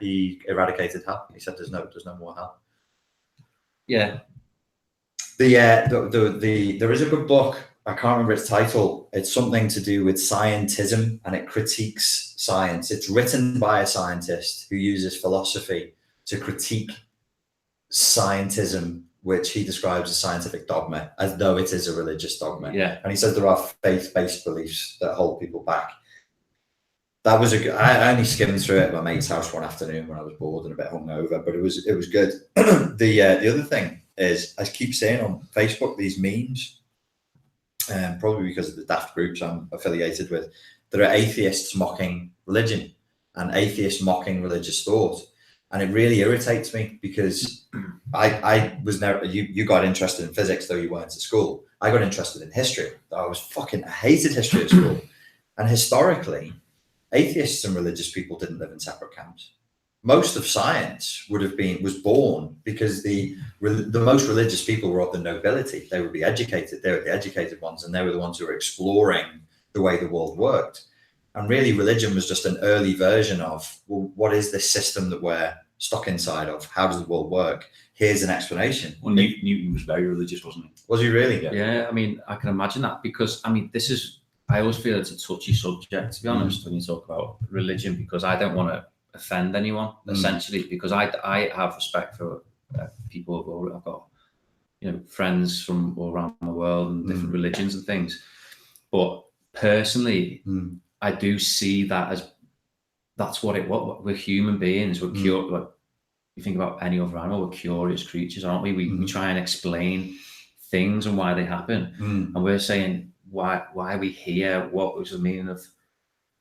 he eradicated hell. He said there's no more hell. Yeah. There is a good book. I can't remember its title. It's something to do with scientism, and it critiques science. It's written by a scientist who uses philosophy to critique scientism, which he describes as scientific dogma, as though it is a religious dogma. Yeah. And he says there are faith-based beliefs that hold people back. That was I only skimmed through it at my mate's house one afternoon when I was bored and a bit hungover, but it was good. The other thing is, I keep saying on Facebook, these memes, probably because of the daft groups I'm affiliated with, there are atheists mocking religion and atheists mocking religious thought. And it really irritates me, because I was never, you got interested in physics, though you weren't at school. I got interested in history. I hated history at school. And historically, atheists and religious people didn't live in separate camps. Most of science was born because the most religious people were of the nobility. They would be educated. They were the educated ones, and they were the ones who were exploring the way the world worked. And really, religion was just an early version of, well, what is this system that we're stuck inside of? How does the world work? Here's an explanation. Well, Newton was very religious, wasn't he? Was he really? Yeah, I mean, I can imagine that, because, I mean, I always feel it's a touchy subject, to be honest, when you talk about religion, because I don't want to offend anyone, essentially, because I have respect for people. I've got, friends from all around the world and different religions and things. But personally, I do see that as that's what we're human beings. We're like, you think about any other animal, we're curious creatures, aren't we? We try and explain things and why they happen. And we're saying, why are we here? What was the meaning of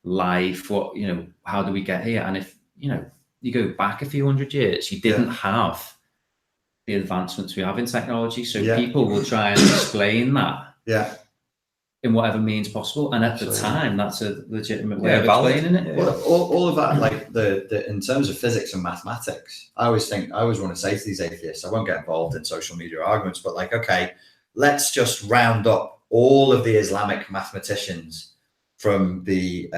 life? What, how do we get here? And if, you go back a few hundred years, you didn't have the advancements we have in technology. So people will try and explain that. Yeah. in whatever means possible. And at the time, that's a legitimate way of valid. explaining it. Well, all of that, like the in terms of physics and mathematics, I always want to say to these atheists, I won't get involved in social media arguments, but like, okay, let's just round up all of the Islamic mathematicians from the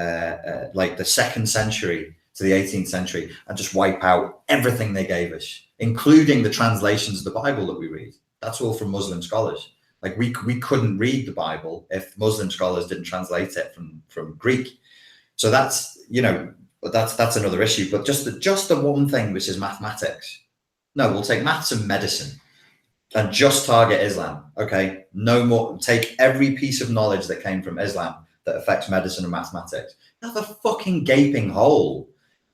like the 2nd century to the 18th century and just wipe out everything they gave us, including the translations of the Bible that we read. That's all from Muslim scholars. Like we couldn't read the Bible if Muslim scholars didn't translate it from Greek. So that's, that's another issue. But just the one thing, which is mathematics. No, we'll take maths and medicine and just target Islam. Okay, no more. Take every piece of knowledge that came from Islam that affects medicine and mathematics. That's a fucking gaping hole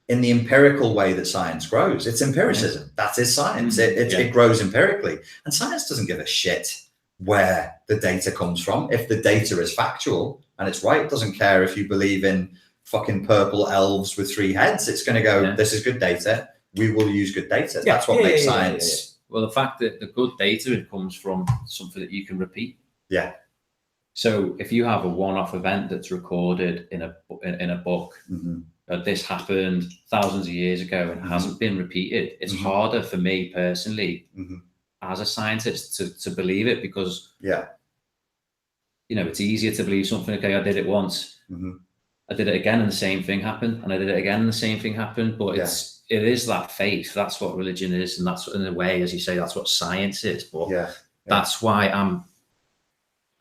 in the empirical way that science grows. It's empiricism. That is science. It grows empirically, and science doesn't give a shit where the data comes from. If the data is factual and it's right, it doesn't care if you believe in fucking purple elves with 3 heads. It's going to go, this is good data. We will use good data. That's what makes science. Well, the fact that the good data comes from something that you can repeat. Yeah. So if you have a one-off event that's recorded in a book, this happened thousands of years ago and hasn't been repeated, it's harder for me personally as a scientist to believe it, because it's easier to believe something. Okay, I did it once, I did it again and the same thing happened, and I did it again and the same thing happened. But it is that faith. That's what religion is, and that's, in a way, as you say, that's what science is. But that's why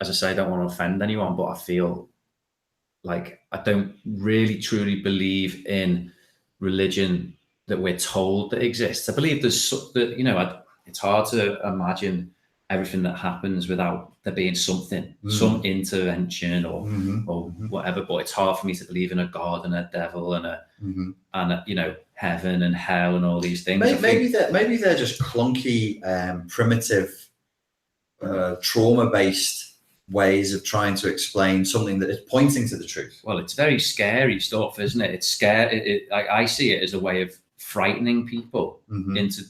as I say, I don't want to offend anyone, but I feel like I don't really truly believe in religion that we're told that exists. I believe there's it's hard to imagine everything that happens without there being something, some intervention or whatever. But it's hard for me to believe in a God and a devil and a heaven and hell and all these things. Maybe they're just clunky, primitive, trauma-based ways of trying to explain something that is pointing to the truth. Well, it's very scary stuff, isn't it? It's scary. I see it as a way of frightening people into.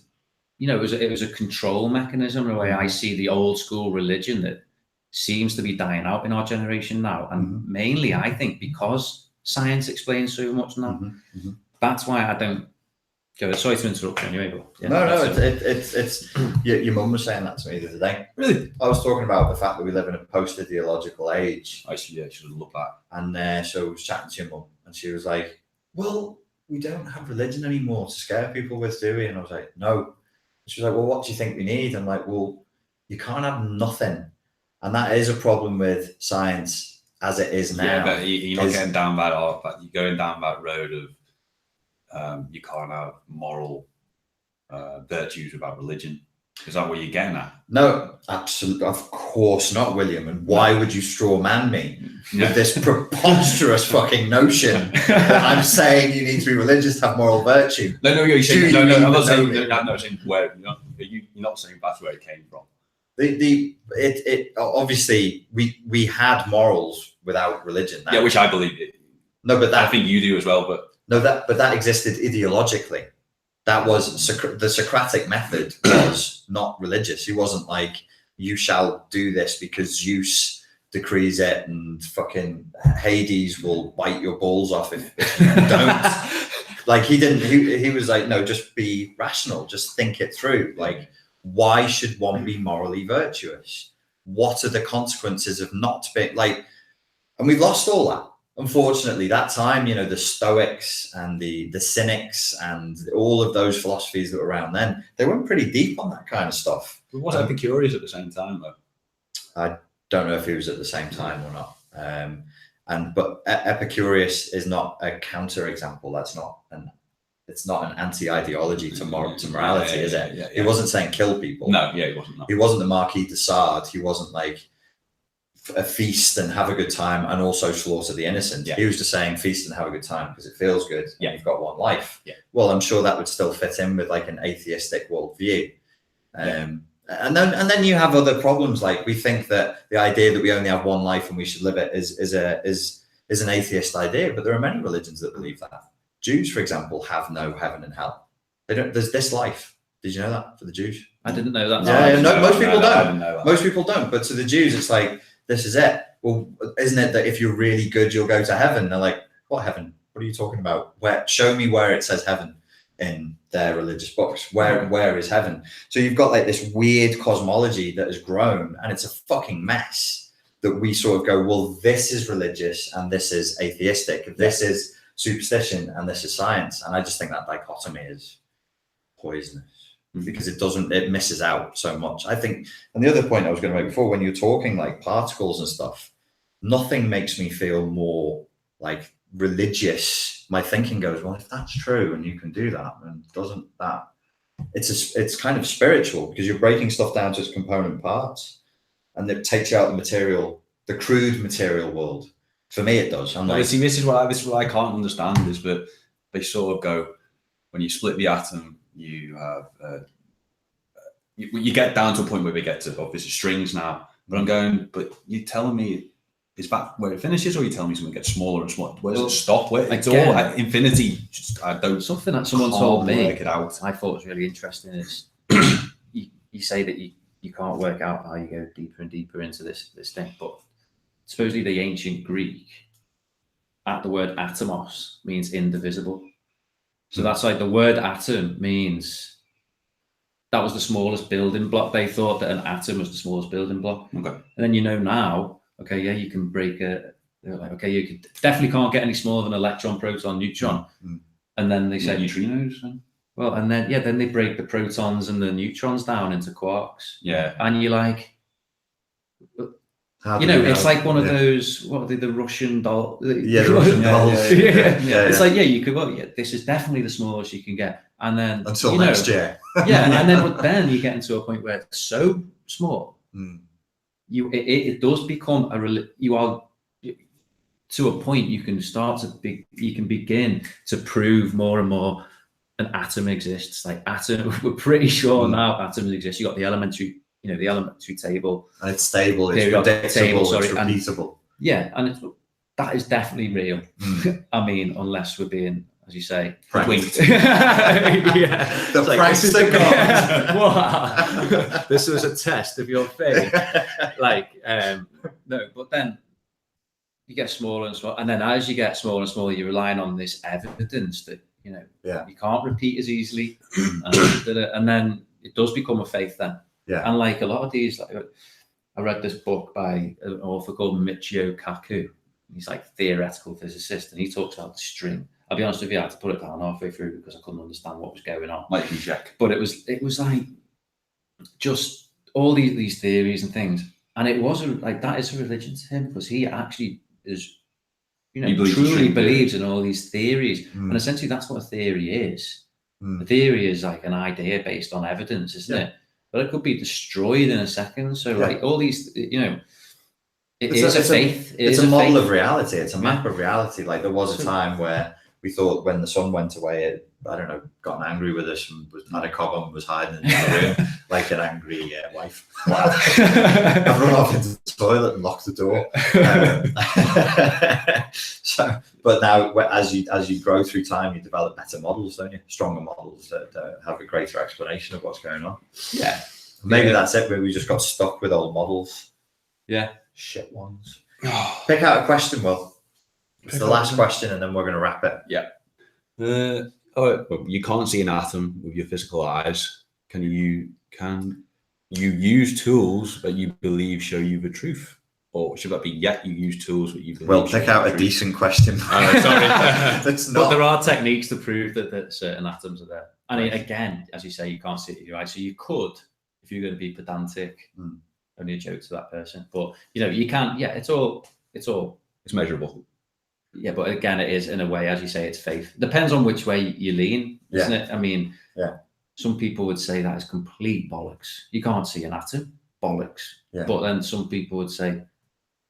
It was a control mechanism, the way I see the old school religion that seems to be dying out in our generation now. And mainly, I think, because science explains so much now. That's why I don't go. Sorry to interrupt you anyway, but it's your mum was saying that to me the other day. Really? I was talking about the fact that we live in a post-ideological age. I should have looked at. And so I was chatting to your mum, and she was like, well, we don't have religion anymore to scare people with, do we? And I was like, no. She was like, well, what do you think we need? I'm like, well, you can't have nothing. And that is a problem with science as it is now. Yeah, but you're not getting down that, you're going down that road of you can't have moral virtues without religion. Is that what you're getting at? No, absolutely. Of course not, William. And why would you straw man me with this preposterous fucking notion that I'm saying you need to be religious to have moral virtue? No, you're saying, no, I'm not saying where, you're not saying that's where it came from. It obviously we had morals without religion. Yeah, which I believe. No, but I think you do as well. But that existed ideologically. That was the Socratic method was not religious. He wasn't like, you shall do this because Zeus decrees it, and fucking Hades will bite your balls off if you don't. Like he didn't. He was like, no, just be rational. Just think it through. Like, why should one be morally virtuous? What are the consequences of not being like? And we've lost all that. Unfortunately, that time, the Stoics and the Cynics and all of those philosophies that were around then, they went pretty deep on that kind of stuff. But was Epicurus at the same time, though? I don't know if he was at the same time or not. But Epicurus is not a counterexample. It's not an anti-ideology to morality, is it? Yeah. He wasn't saying kill people. No, he wasn't. No. He wasn't the Marquis de Sade. He wasn't like a feast and have a good time and also slaughter the innocent. He was just saying feast and have a good time because it feels good. And you've got one life. Well, I'm sure that would still fit in with like an atheistic worldview. And then you have other problems. Like we think that the idea that we only have one life and we should live it is an atheist idea, but there are many religions that believe that. Jews, for example, have no heaven and hell. They don't. There's this life. Did you know that for the Jews? I didn't know that. Most people don't. Most people don't. But to the Jews, it's like this is it. Well, isn't it that if you're really good, you'll go to heaven? They're like, what heaven? What are you talking about? Show me where it says heaven in their religious books. Where is heaven? So you've got like this weird cosmology that has grown, and it's a fucking mess that we sort of go, well, this is religious and this is atheistic. This is superstition and this is science. And I just think that dichotomy is poisonous because it misses out so much. I think, and the other point I was going to make before, when you're talking like particles and stuff, nothing makes me feel more like religious. My thinking goes, well, if that's true and you can do that, then doesn't that, it's kind of spiritual because you're breaking stuff down to its component parts and it takes you out the crude material world. For me, it does. See, this is what I can't understand is that they sort of go, when you split the atom, you have, you get down to a point where we get to obviously strings now, but I'm going, but you're telling me, is that where it finishes, or are you telling me something gets smaller and smaller? Where does it stop? It's all infinity. I don't. Something that someone told me, work it out. I thought was really interesting is you say that you can't work out how you go deeper and deeper into this thing, but supposedly the ancient Greek, at the word atomos means indivisible. So that's like the word atom means that was the smallest building block. They thought that an atom was the smallest building block. Okay. And then now, okay, yeah, you can break they're like, okay, you definitely can't get any smaller than electron, proton, neutron. And then they said neutrinos. Then? Well, and then they break the protons and the neutrons down into quarks. Yeah. And you're like, it's like one of those, what are they, the Russian doll? The Russian dolls. It's like, you could go, this is definitely the smallest you can get. And then until next year. But then you get into a point where it's so small, it does become you are to a point you can start to you can begin to prove more and more an atom exists. Like we're pretty sure now atoms exist. You got the elementary table, and it's stable, it's predictable, it's repeatable. And that is definitely real. I mean, unless we're being, as you say, winked. The price of God. This was a test of your faith. No, but then you get smaller and smaller, and then as you get smaller and smaller, you're relying on this evidence that you can't repeat as easily, and then it does become a faith then. And like a lot of these, I read this book by an author called Michio Kaku. He's like a theoretical physicist, and he talks about the string. I'll be honest with you, I had to put it down halfway through because I couldn't understand what was going on. Like you check. But it was like just all these theories and things, and it wasn't like that is a religion to him because he actually is, truly believes in all these theories, and essentially that's what a theory is. A theory is like an idea based on evidence, isn't it? But it could be destroyed in a second. So like all these, it's a faith. It's a model of reality. It's a map of reality. Like there was a time where we thought when the sun went away, it, I don't know, got angry with us and had a cob on, was hiding in the room like an angry wife. I've run off into the toilet and locked the door. But now as you grow through time, you develop better models, don't you? Stronger models that have a greater explanation of what's going on. Yeah. Maybe that's it. Maybe we just got stuck with old models. Yeah. Shit ones. Pick out a question, Will. It's the last question, and then we're going to wrap it. Yeah. You can't see an atom with your physical eyes. Can you use tools that you believe show you the truth? Or should that be you use tools that you believe? Well, pick out a decent question. Sorry. But there are techniques to prove that certain atoms are there. And again, as you say, you can't see it with your eyes. So you could, if you're going to be pedantic, only a joke to that person. But you can't. Yeah, it's measurable. Yeah, but again, it is in a way, as you say, it's faith. Depends on which way you lean, isn't it? I mean, some people would say that is complete bollocks. You can't see an atom, bollocks. Yeah. But then some people would say,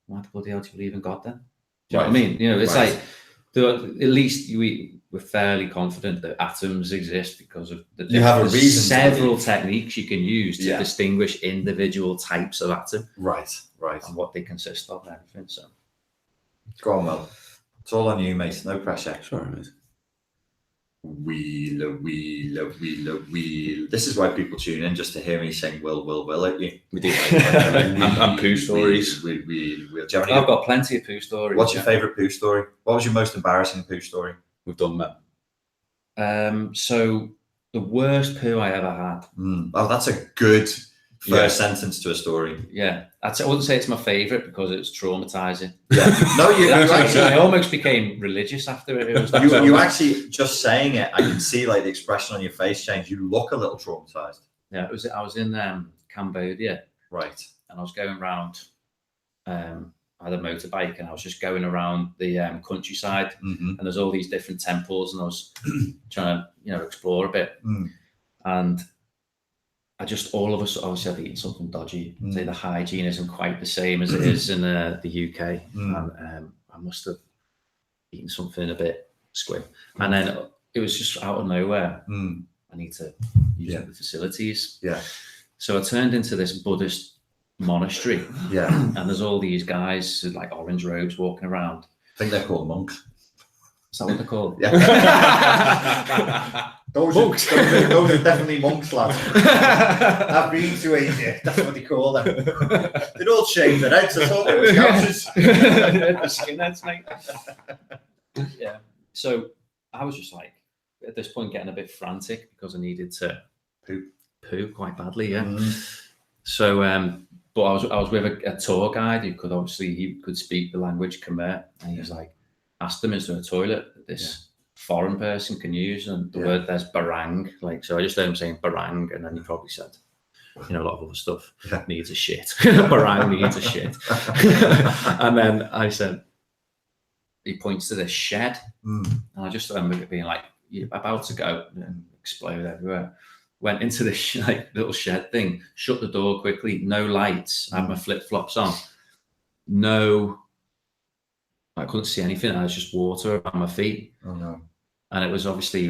why the bloody hell do you believe in God then? Do you know what I mean? It's like, at least we're fairly confident that atoms exist because of you have a reason. Several techniques you can use to distinguish individual types of atom. Right. And what they consist of and everything. So, go on, Will. It's all on you, mate. No pressure. Sorry, mate. Wheeler, wheeler, wheeler, wheel. This is why people tune in, just to hear me sing will at you. We do. And poo stories. Wheel. Do you have any? I've got plenty of poo stories. What's your favourite poo story? What was your most embarrassing poo story? We've done that. So the worst poo I ever had. Oh, that's a good first sentence to a story. Yeah, I wouldn't say it's my favourite because it was traumatizing. Yeah. No, you Actually, I actually, almost became religious after it. It was that you actually just saying it. I can see like the expression on your face change. You look a little traumatized. Yeah, I was in Cambodia, Right. and I was going around. I had a motorbike, and I was just going around the countryside, and there's all these different temples, and I was trying to explore a bit, and I just all of us obviously I've eaten something dodgy. I'd say the hygiene isn't quite the same as it is in the UK, and I must have eaten something a bit squib, and then it was just out of nowhere. I need to use the facilities. Yeah. So I turned into this Buddhist monastery. Yeah. And there's all these guys with like orange robes walking around. I think they're called monks. Is that what they're called? Yeah. those are definitely monks, lads. I've been to Asia. That's what they call them. They'd all shave their heads. I thought they were scousers. The skinheads, mate. Yeah. So I was just like, at this point, getting a bit frantic because I needed to poo quite badly. Yeah. So, but I was with a tour guide who could speak the language Khmer, and he was like, asked them, is there a toilet that this foreign person can use? And the word there's barang, like, so I just heard him saying barang, and then he probably said, a lot of other stuff needs a shit. Barang needs a shit. And then I said, he points to this shed, and I just remember it being like, you're about to go and explode everywhere. Went into this little shed thing, shut the door quickly, no lights, I had my flip-flops on, I couldn't see anything. I was just water around my feet. Oh no. And it was obviously,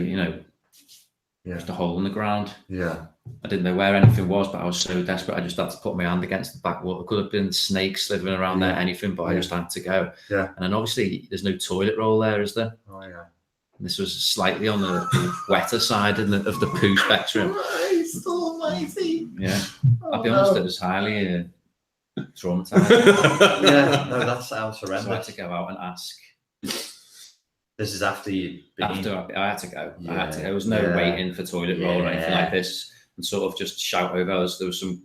just a hole in the ground. Yeah. I didn't know where anything was, but I was so desperate. I just had to put my hand against the back wall. There could have been snakes slithering around there, anything, but I just had to go. Yeah. And then obviously there's no toilet roll there, is there? Oh yeah. And this was slightly on the wetter side of the poo spectrum. Christ almighty. Yeah. I'll be honest, it was highly traumatized. Yeah, no, that sounds horrendous. So I had to go out and ask. This is after you. After I had to go. Yeah, I had to. There was no waiting for toilet roll or anything like this, and sort of just shout over us. There was some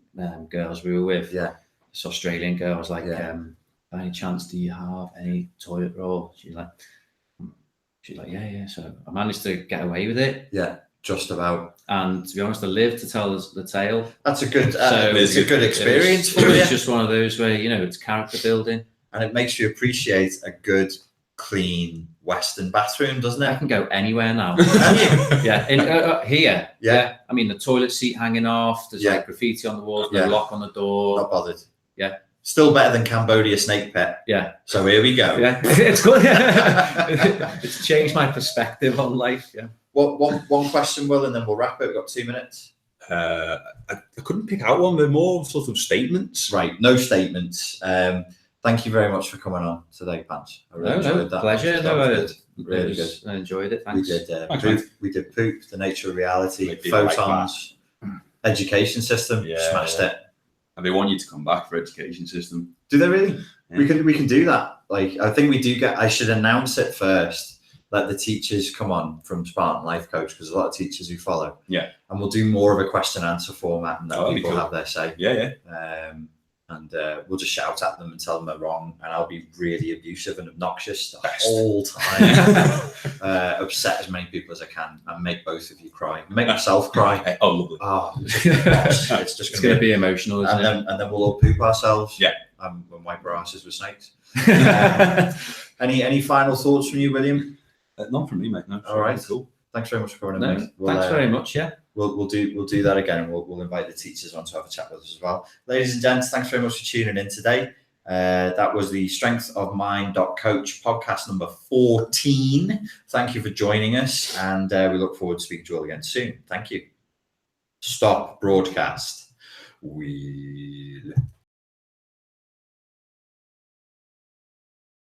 girls we were with. Yeah. This Australian girl was like, by any chance, do you have any toilet roll? She's like, yeah. So I managed to get away with it. Yeah, just about. And to be honest, I lived to tell the tale. That's a good. It's a good experience for you. It's just one of those where it's character building, and it makes you appreciate a good, clean Western bathroom, doesn't I it? can go anywhere now. Can you? Yeah, in here. Yeah. I mean, the toilet seat hanging off. There's like graffiti on the walls. No lock on the door. Not bothered. Yeah. Still better than Cambodia snake pet. Yeah. So here we go. Yeah, it's good. It's changed my perspective on life. Yeah. One question, Will, and then we'll wrap it. We've got 2 minutes. I couldn't pick out one. They're more sort of statements. Right. No statements. Thank you very much for coming on today, Pants. I really enjoyed that. Pleasure. That was good. Really good. I enjoyed it. Thanks. We did poop, the nature of reality, photons, education system. Smashed it. And they want you to come back for education system. Do they really? Yeah. We can do that. Like, I think we do get. I should announce it first. Let the teachers come on from Spartan Life Coach, because a lot of teachers who follow. Yeah. And we'll do more of a question and answer format, and let people have their say. Yeah. And we'll just shout at them and tell them they're wrong, and I'll be really abusive and obnoxious the whole time. Upset as many people as I can, and make both of you cry. Make myself cry. Oh, lovely. Oh, it's just going to be emotional, isn't it? And then we'll all poop ourselves. Yeah. And wipe our asses with snakes. Any final thoughts from you, William? Not from me, mate. No. All right. Cool. Thanks very much for coming in, mate. Thanks very much. Yeah. We'll do that again, and we'll invite the teachers on to have a chat with us as well. Ladies and gents, thanks very much for tuning in today. That was the Strength of Mind.coach podcast number 14. Thank you for joining us, and we look forward to speaking to you all again soon. Thank you. Stop broadcast. Wheel.